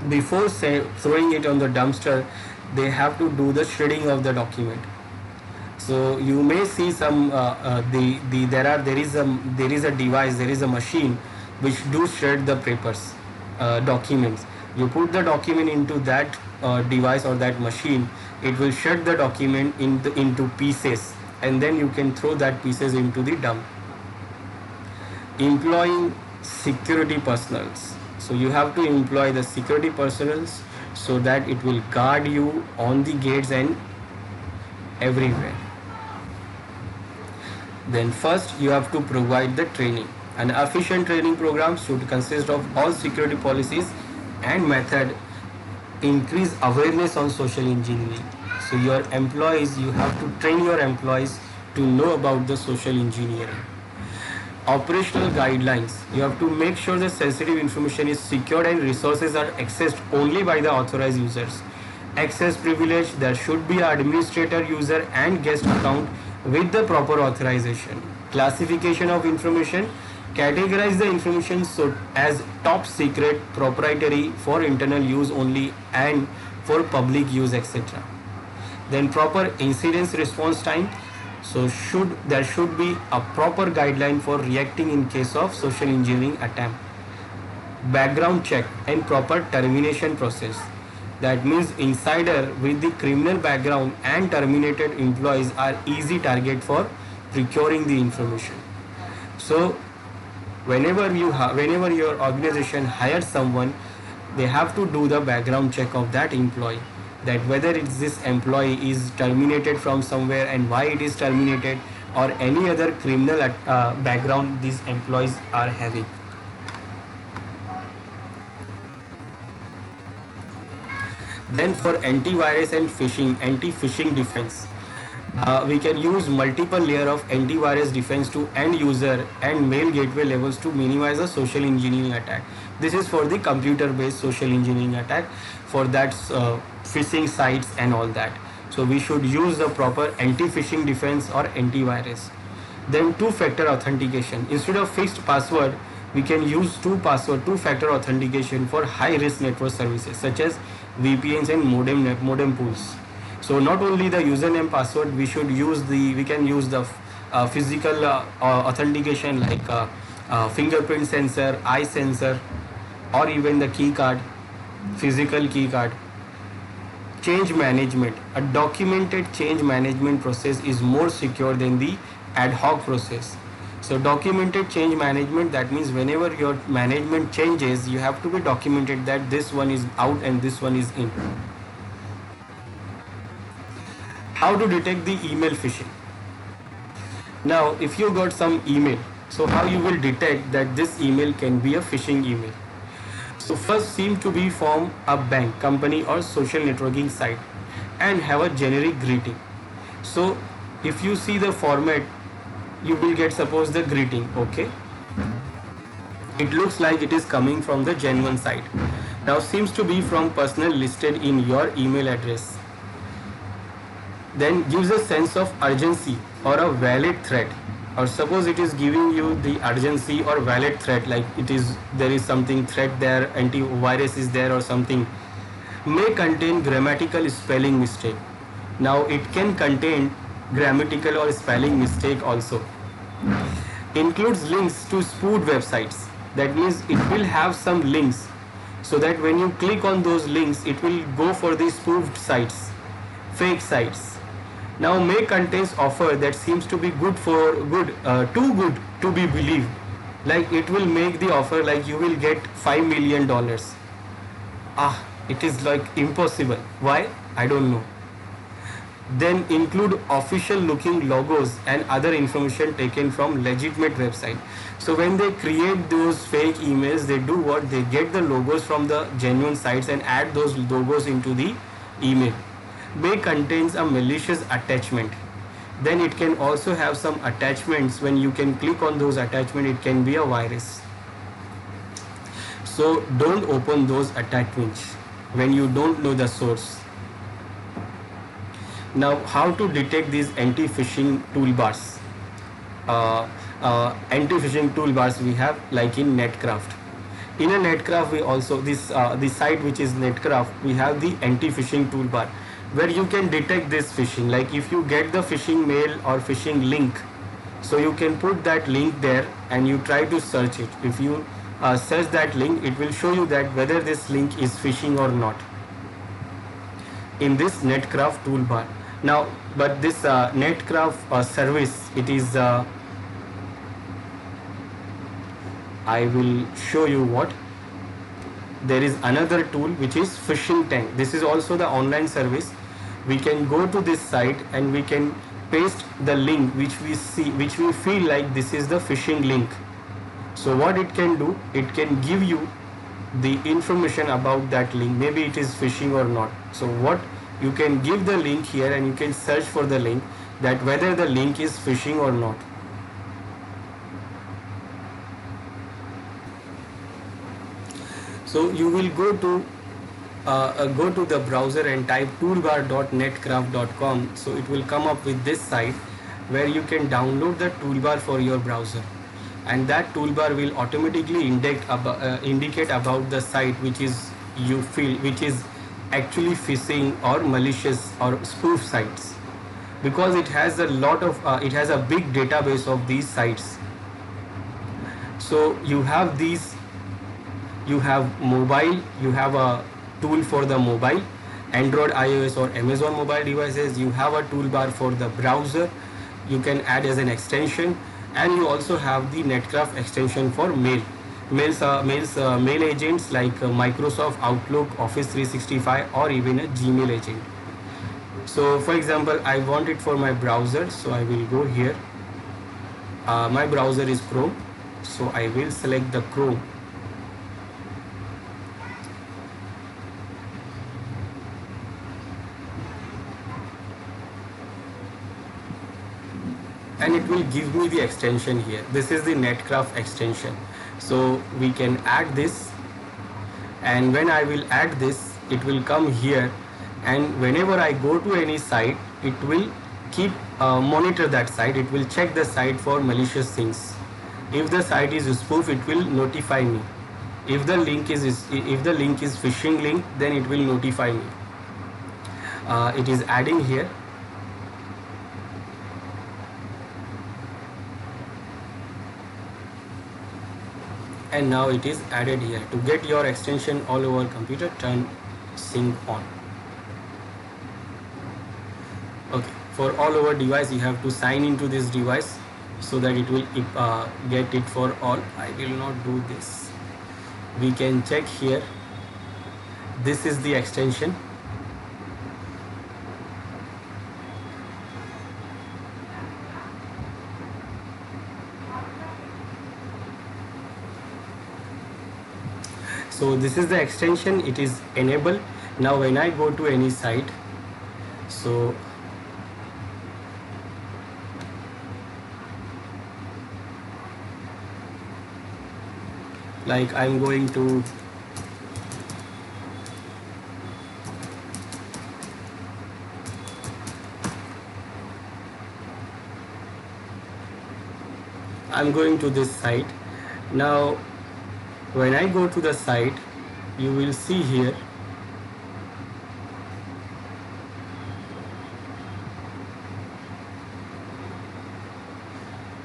before throwing it on the dumpster, they have to do the shredding of the document. So you may see some there is a device, there is a machine which do shred the papers, documents. You put the document into that device or that machine, it will shred the document into pieces, and then you can throw that pieces into the dump. Employing security personals. So you have to employ the security personals so that it will guard you on the gates and everywhere. Then first you have to provide the training. An efficient training program should consist of all security policies and method, increase awareness on social engineering. So your employees, you have to train your employees to know about the social engineering. Operational guidelines, you have to make sure the sensitive information is secured and resources are accessed only by the authorized users. Access privilege, there should be an administrator, user and guest account with the proper authorization. Classification of information, categorize the information so as top secret, proprietary, for internal use only and for public use, etc. Then proper incident response time, so there should be a proper guideline for reacting in case of social engineering attempt. Background check and proper termination process, that means insider with the criminal background and terminated employees are easy target for procuring the information. So whenever your organization hires someone, they have to do the background check of that employee, that whether this employee is terminated from somewhere and why it is terminated, or any other criminal background these employees are having. Then for antivirus and anti-phishing defense, we can use multiple layer of antivirus defense to end user and mail gateway levels to minimize a social engineering attack. This is for the computer based social engineering attack, for that phishing sites and all that. So we should use the proper anti-phishing defense or antivirus. Then two-factor authentication, instead of fixed password we can use two-factor authentication for high risk network services such as VPNs and modem pools. So not only the username password, we can use the physical authentication like fingerprint sensor, eye sensor, or even the key card, physical key card. Change management, a documented change management process is more secure than the ad hoc process. So documented change management, that means whenever your management changes, you have to be documented that this one is out and this one is in. How to detect the email phishing? Now if you got some email, so how you will detect that this email can be a phishing email? So first, seem to be from a bank, company or social networking site and have a generic greeting. So if you see the format, you will get suppose the greeting, okay, it looks like it is coming from the genuine site. Now seems to be from personal listed in your email address, then gives a sense of urgency or a valid threat, or suppose it is giving you the urgency or valid threat, like there is something threat there, antivirus is there or something. May contain grammatical spelling mistake. Now it can contain grammatical or spelling mistake also. Includes links to spoofed websites, that means it will have some links, so that when you click on those links it will go for the spoofed sites, fake sites. Now may contains offer that seems to be too good to be believed, like it will make the offer like you will get $5 million. It is like impossible. Why? I don't know. Then include official looking logos and other information taken from legitimate website. So when they create those fake emails, they do what? They get the logos from the genuine sites and add those logos into the email. May contains a malicious attachment. Then it can also have some attachments. When you can click on those attachments, it can be a virus. So don't open those attachments when you don't know the source. Now, how to detect these anti-phishing toolbars? Anti-phishing toolbars we have like in Netcraft. In a Netcraft, we also this site which is Netcraft, we have the anti-phishing toolbar where you can detect this phishing. Like if you get the phishing mail or phishing link, so you can put that link there and you try to search it. If you search that link, it will show you that whether this link is phishing or not in this Netcraft toolbar. Now, but this Netcraft service, it is I will show you what. There is another tool which is Phishing Tank. This is also the online service. We can go to this site and we can paste the link which we see, which we feel like this is the phishing link. So what it can do, it can give you the information about that link. Maybe it is phishing or not. So what you can give the link here and you can search for the link, that whether the link is phishing or not. So you will go to the browser and type toolbar.netcraft.com. So it will come up with this site where you can download the toolbar for your browser, and that toolbar will automatically indicate about the site which is you feel which is actually phishing or malicious or spoof sites, because it has a lot of it has a big database of these sites. So you have these, you have mobile, you have a tool for the mobile, Android, iOS or Amazon mobile devices. You have a toolbar for the browser, you can add as an extension, and you also have the Netcraft extension for mail agents like Microsoft Outlook, Office 365 or even a Gmail agent. So for example, I want it for my browser, so I will go here. My browser is Chrome, so I will select the Chrome. And it will give me the extension here. This is the Netcraft extension. So we can add this, and when I will add this, it will come here, and whenever I go to any site, it will keep monitor that site. It will check the site for malicious things. If the site is spoof, it will notify me. If the link is phishing link, then it will notify me. It is adding here. And now it is added here. To get your extension all over computer, turn sync on. Okay, for all over device, you have to sign into this device so that it will get it for all. I will not do this. We can check here. This is the extension. So this is the extension, it is enabled. Now when I go to any site, so like I'm going to this site. Now when I go to the site, you will see here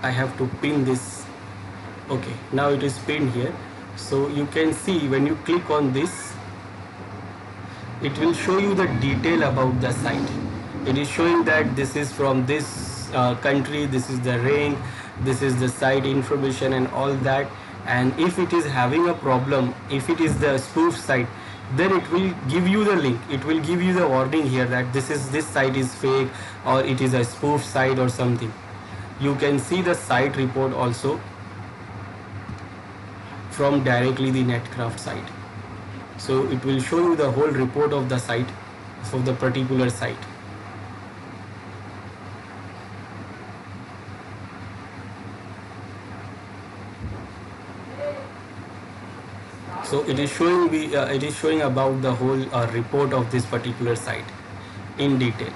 I have to pin this. Okay, now it is pinned here. So you can see when you click on this, it will show you the detail about the site. It is showing that this is from this country, this is the rank, this is the site information and all that. And if it is having a problem, if it is the spoof site, then it will give you the link, it will give you the warning here that this site is fake or it is a spoof site or something. You can see the site report also from directly the Netcraft site. So it will show you the whole report of the site, of the particular site. So it is showing about the whole report of this particular site in detail.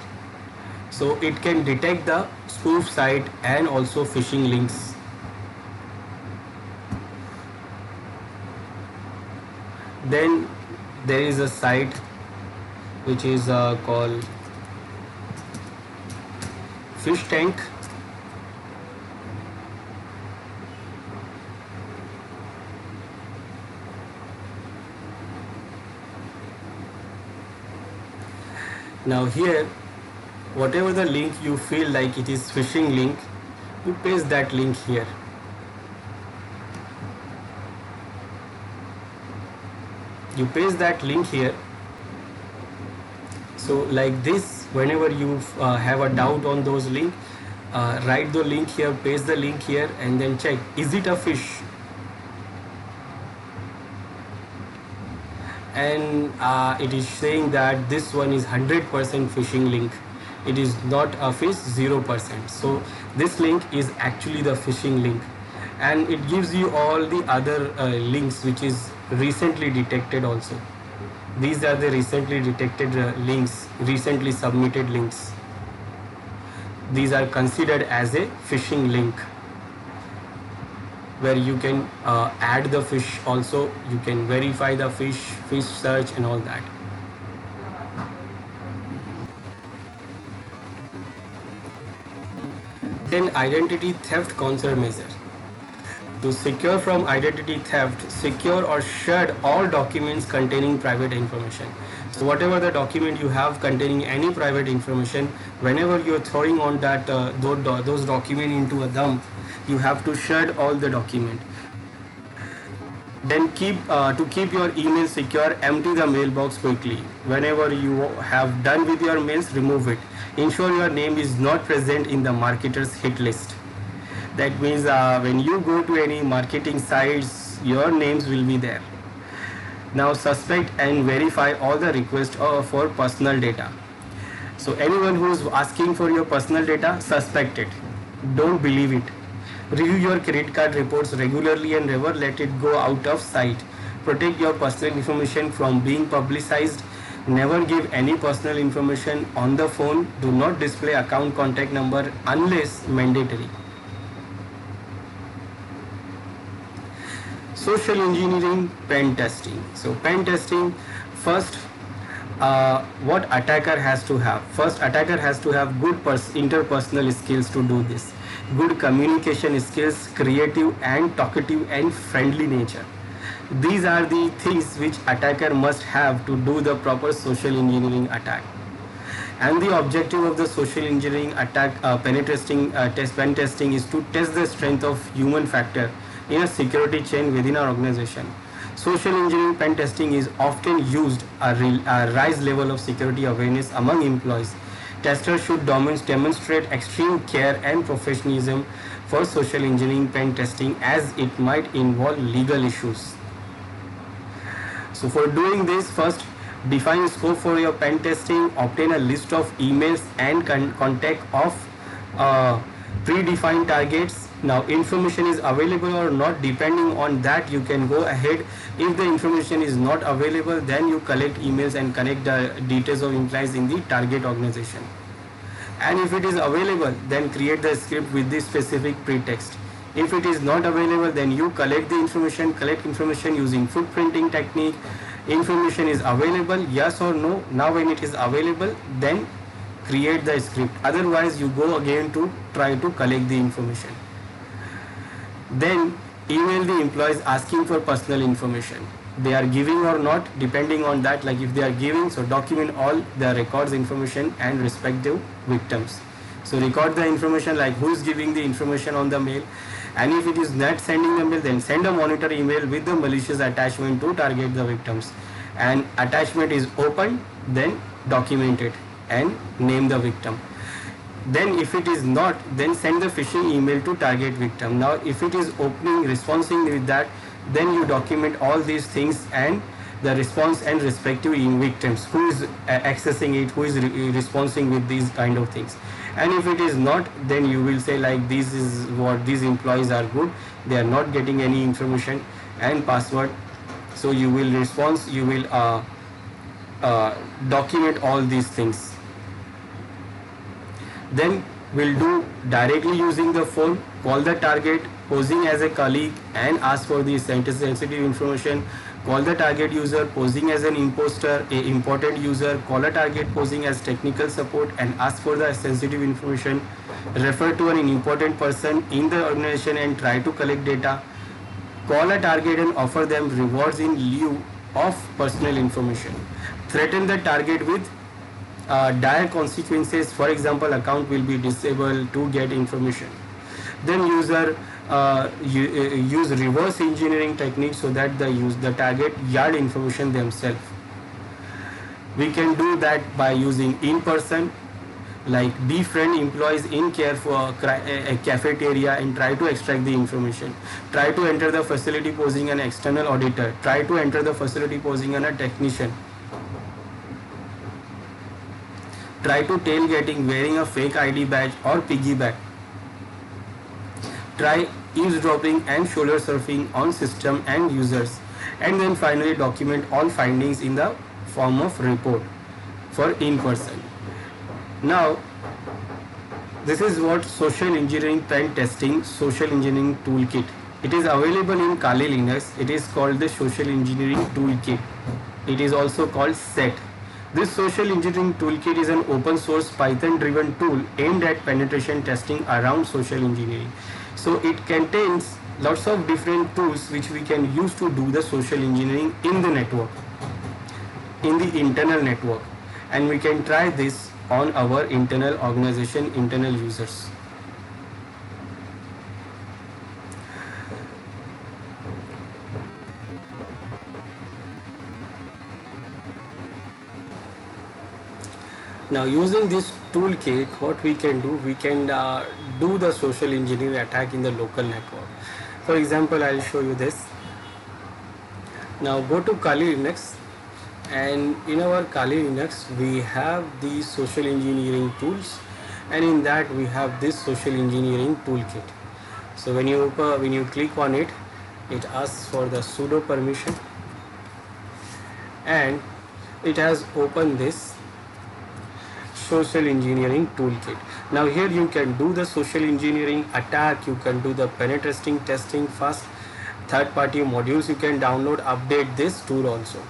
So it can detect the spoof site and also phishing links. Then there is a site which is called Fish Tank. Now here, whatever the link you feel like it is phishing link, you paste that link here. You paste that link here. So like this, whenever you have a doubt on those links, write the link here, paste the link here, and then check, is it a fish? And it is saying that this one is 100% phishing link. It is not a fish, 0%. So this link is actually the phishing link, and it gives you all the other links which is recently detected also. These are the recently detected links, recently submitted links. These are considered as a phishing link, where you can add the fish also, you can verify the fish search and all that. Then identity theft countermeasure. To secure from identity theft, secure or shred all documents containing private information. So whatever the document you have containing any private information, whenever you are throwing on that those documents into a dump, you have to shred all the document. Then to keep your email secure, empty the mailbox quickly. Whenever you have done with your mails, remove it. Ensure your name is not present in the marketer's hit list. That means when you go to any marketing sites, your names will be there. Now suspect and verify all the requests for personal data. So anyone who is asking for your personal data, suspect it. Don't believe it. Review your credit card reports regularly and never let it go out of sight. Protect your personal information from being publicized. Never give any personal information on the phone. Do not display account contact number unless mandatory. Social engineering, pen testing. So pen testing, first what attacker has to have? First, attacker has to have good interpersonal skills to do this. Good communication skills, creative and talkative and friendly nature. These are the things which attacker must have to do the proper social engineering attack. And the objective of the social engineering attack pen testing is to test the strength of human factor in a security chain within our organization. Social engineering pen testing is often used a rise level of security awareness among employees. Testers should demonstrate extreme care and professionalism for social engineering pen testing, as it might involve legal issues. So for doing this, first define scope for your pen testing, obtain a list of emails and contact of predefined targets. Now information is available or not, depending on that you can go ahead. If the information is not available, then you collect emails and connect the details of employees in the target organization. And if it is available, then create the script with this specific pretext. If it is not available, then you collect information using footprinting technique. Information is available, yes or no. Now when it is available, then create the script. Otherwise you go again to try to collect the information. Then email the employees asking for personal information. They are giving or not, depending on that. Like if they are giving, so document all the records information and respective victims. So record the information like who is giving the information on the mail, and if it is not sending the mail, then send a monitor email with the malicious attachment to target the victims. and attachment is opened, then document it and name the victim. Then if it is not, then send the phishing email to target victim. Now if it is opening, responding with that, then you document all these things and the response and respective victims, who is accessing it, who is responding with these kind of things. And if it is not, then you will say like, this is what these employees are good, they are not getting any information and password. So you will respond, you will document all these things. Then we'll do directly using the phone, call the target posing as a colleague and ask for the sensitive information, call the target user posing as an imposter, a important user, call a target posing as technical support and ask for the sensitive information, refer to an important person in the organization and try to collect data, call a target and offer them rewards in lieu of personal information, threaten the target with dire consequences, for example account will be disabled to get information. Then user use reverse engineering techniques so that the target yard information themselves. We can do that by using in person, like befriend employees in care for a cafeteria and try to extract the information, try to enter the facility posing an external auditor, try to enter the facility posing a technician, try to tailgating wearing a fake ID badge or piggyback, try eavesdropping and shoulder surfing on system and users, and then finally document all findings in the form of report for in person. Now this is what social engineering pen testing social engineering toolkit. It is available in Kali Linux. It is called the social engineering toolkit. It is also called SET. This social engineering toolkit is an open source Python driven tool aimed at penetration testing around social engineering. So it contains lots of different tools which we can use to do the social engineering in the network, in the internal network, and we can try this on our internal organization, internal users. Now using this toolkit, what we can do, we can do the social engineering attack in the local network. For example, I'll show you this. Now go to Kali Linux, and in our Kali Linux we have the social engineering tools, and in that we have this social engineering toolkit. So when you click on it, it asks for the sudo permission and it has opened this social engineering toolkit. Now here you can do the social engineering attack, you can do the penetration testing fast, third-party modules you can download, update this tool also.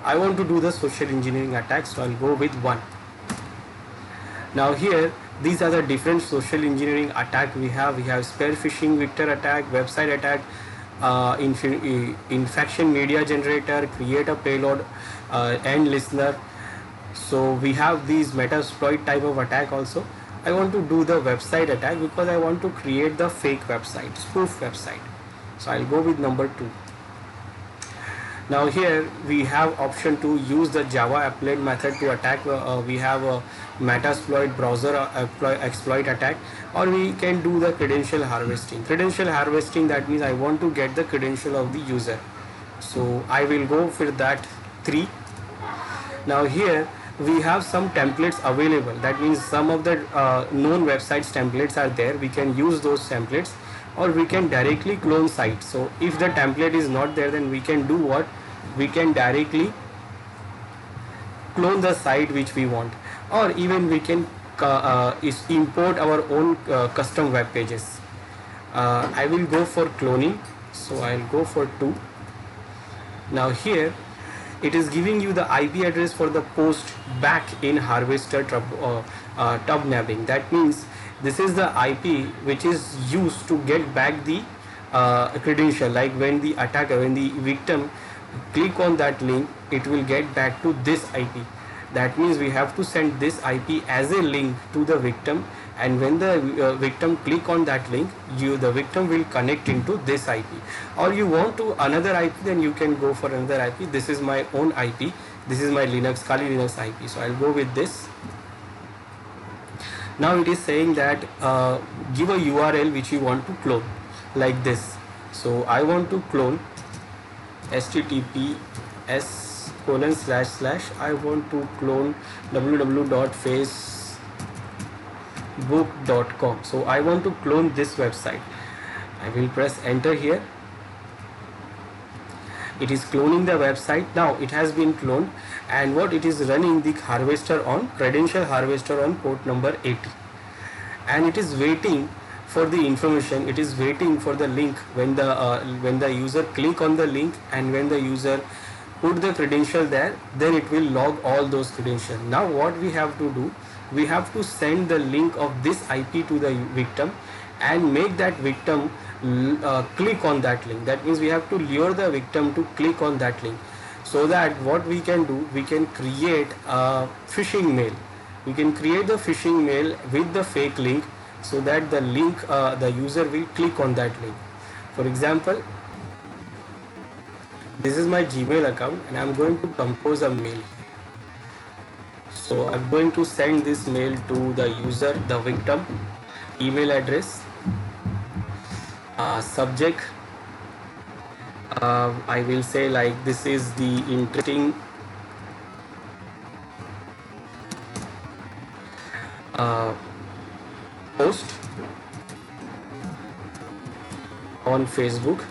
I want to do the social engineering attack, so I'll go with one. Now here these are the different social engineering attack we have. We have spear phishing, vector attack, website attack, infection media generator, create a payload, and listener. So we have these metasploit type of attack also. I want to do the website attack because I want to create the fake website, spoof website. So I'll go with number 2. Now here we have option to use the Java applet method to attack. We have a metasploit browser exploit attack, or we can do the credential harvesting. Credential harvesting, that means I want to get the credential of the user. So I will go for that 3. Now here we have some templates available. That means some of the known websites templates are there. We can use those templates, or we can directly clone sites. So if the template is not there, then we can do what? We can directly clone the site which we want, or even we can import our own custom web pages. I will go for cloning, so I'll go for 2. Now here it is giving you the IP address for the post back in harvester tub nabbing. That means this is the IP which is used to get back the credential. Like when the attacker, when the victim click on that link, it will get back to this IP. That means we have to send this IP as a link to the victim and when the victim click on that link, the victim will connect into this IP. Or you want to another IP, then you can go for another IP. This is my own IP. This is my Linux, Kali Linux IP. So I'll go with this. Now it is saying that give a URL which you want to clone, like this. So I want to clone https:// I want to clone www.facebook.com. So I want to clone this website. I will press enter here. It is cloning the website. Now it has been cloned, and what it is running, the harvester on credential harvester on port number 80, and it is waiting for the information. It is waiting for the link. When the user click on the link and when the user put the credential there, then it will log all those credentials. Now what we have to do, we have to send the link of this IP to the victim and make that victim click on that link. That means we have to lure the victim to click on that link, so that what we can do, we can create a phishing mail. We can create the phishing mail with the fake link, so that the link, the user will click on that link. For example, this is my Gmail account and I'm going to compose a mail. So I'm going to send this mail to the user, the victim, email address, subject, I will say like this is the interesting post on Facebook,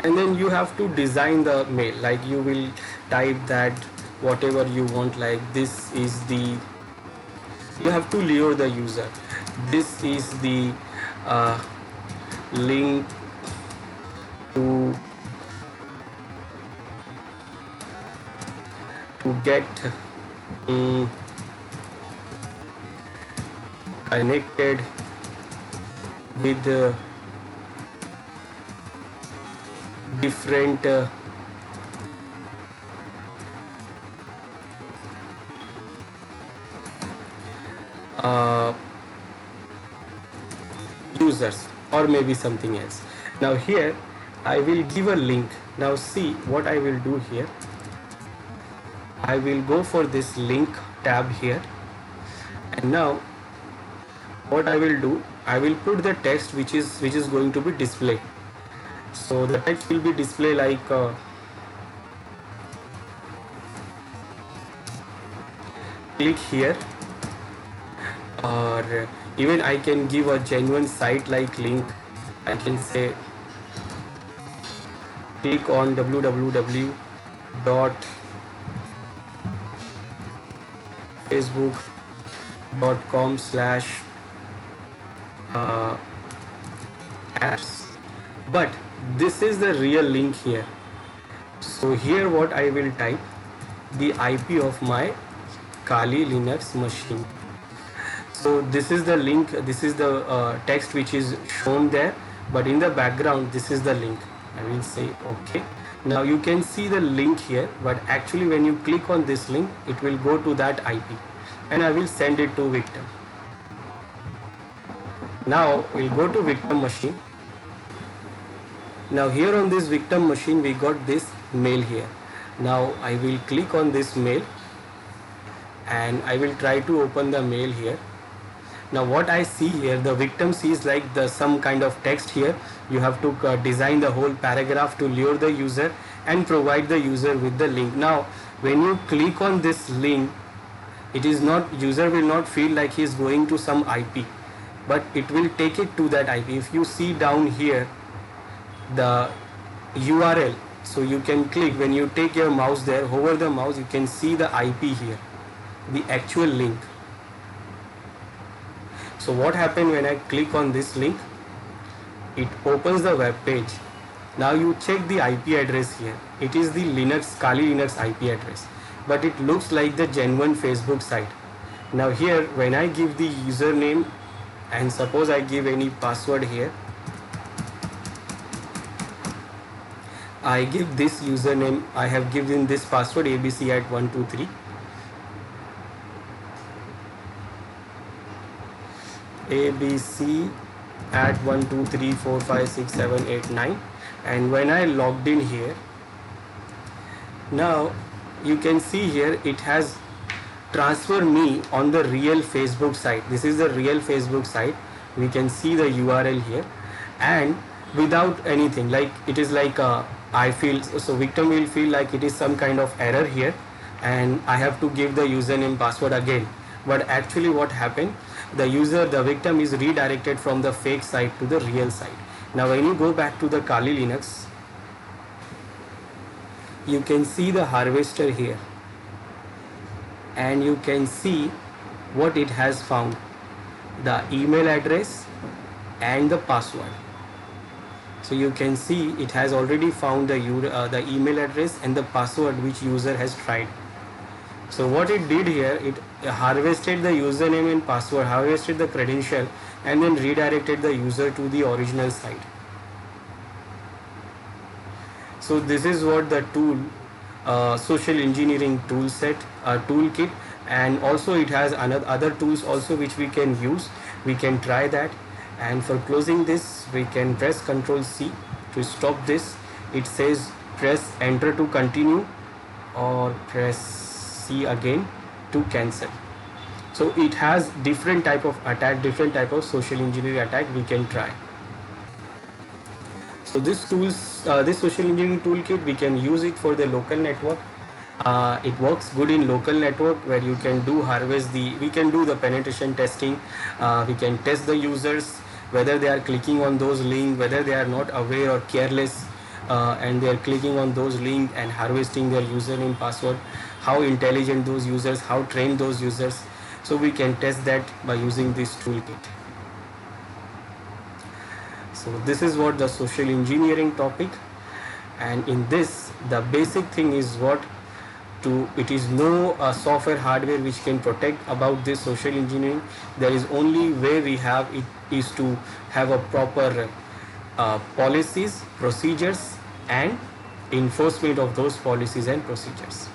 and then you have to design the mail. Like you will type that whatever you want, like this is the, you have to lure the user. This is the link to get connected with different users, or maybe something else. Now here I will give a link. Now see what I will do here. I will go for this link tab here, and now what I will do, I will put the text which is going to be displayed. So the text will be displayed like click here, or even I can give a genuine site like link. I can say click on www.facebook.com/apps, but this is the real link here. So here what I will type, the IP of my Kali Linux machine. So this is the link, this is the text which is shown there, but in the background this is the link. I will say okay. Now you can see the link here, but actually when you click on this link, it will go to that IP, and I will send it to victim. Now we'll go to victim machine. Now here on this victim machine we got this mail here. Now I will click on this mail and I will try to open the mail here. Now what I see here, the victim sees like some kind of text here. You have to design the whole paragraph to lure the user and provide the user with the link. Now when you click on this link, it is not, user will not feel like he is going to some IP, but it will take it to that IP. If you see down here the URL, so you can click, when you take your mouse there, hover the mouse, you can see the IP here, the actual link. So what happened when I click on this link, it opens the web page. Now you check the IP address here. It is the Linux, Kali Linux IP address, but it looks like the genuine Facebook site. Now here when I give the username, and suppose I give any password here, I give this username, I have given this password ABC@123. ABC at 1 2 3 4 5 6 7 8 9, and when I logged in here, now you can see here it has transfer me on the real Facebook site. This is the real Facebook site. We can see the URL here, and without anything, like it is like I feel so victim will feel like it is some kind of error here, and I have to give the username password again. But actually what happened, the victim is redirected from the fake site to the real site. Now when you go back to the Kali Linux, you can see the harvester here, and you can see what it has found: the email address and the password. So you can see it has already found the email address and the password which user has tried. So what it did here, it harvested the username and password, harvested the credential, and then redirected the user to the original site. So this is what the tool, social engineering toolkit, and also it has other tools also which we can use. We can try that, and for closing this we can press Ctrl C to stop this. It says press enter to continue, or press C again to cancel. So it has different type of attack, different type of social engineering attack we can try. So this social engineering toolkit, we can use it for the local network. It works good in local network, where you can we can do the penetration testing. We can test the users, whether they are clicking on those links, whether they are not aware or careless, and they are clicking on those links and harvesting their username, password, how intelligent those users, how trained those users. So we can test that by using this toolkit. So this is what the social engineering topic, and in this the basic thing is it is no software hardware which can protect about this social engineering. There is only way we have it is to have a proper policies, procedures, and enforcement of those policies and procedures.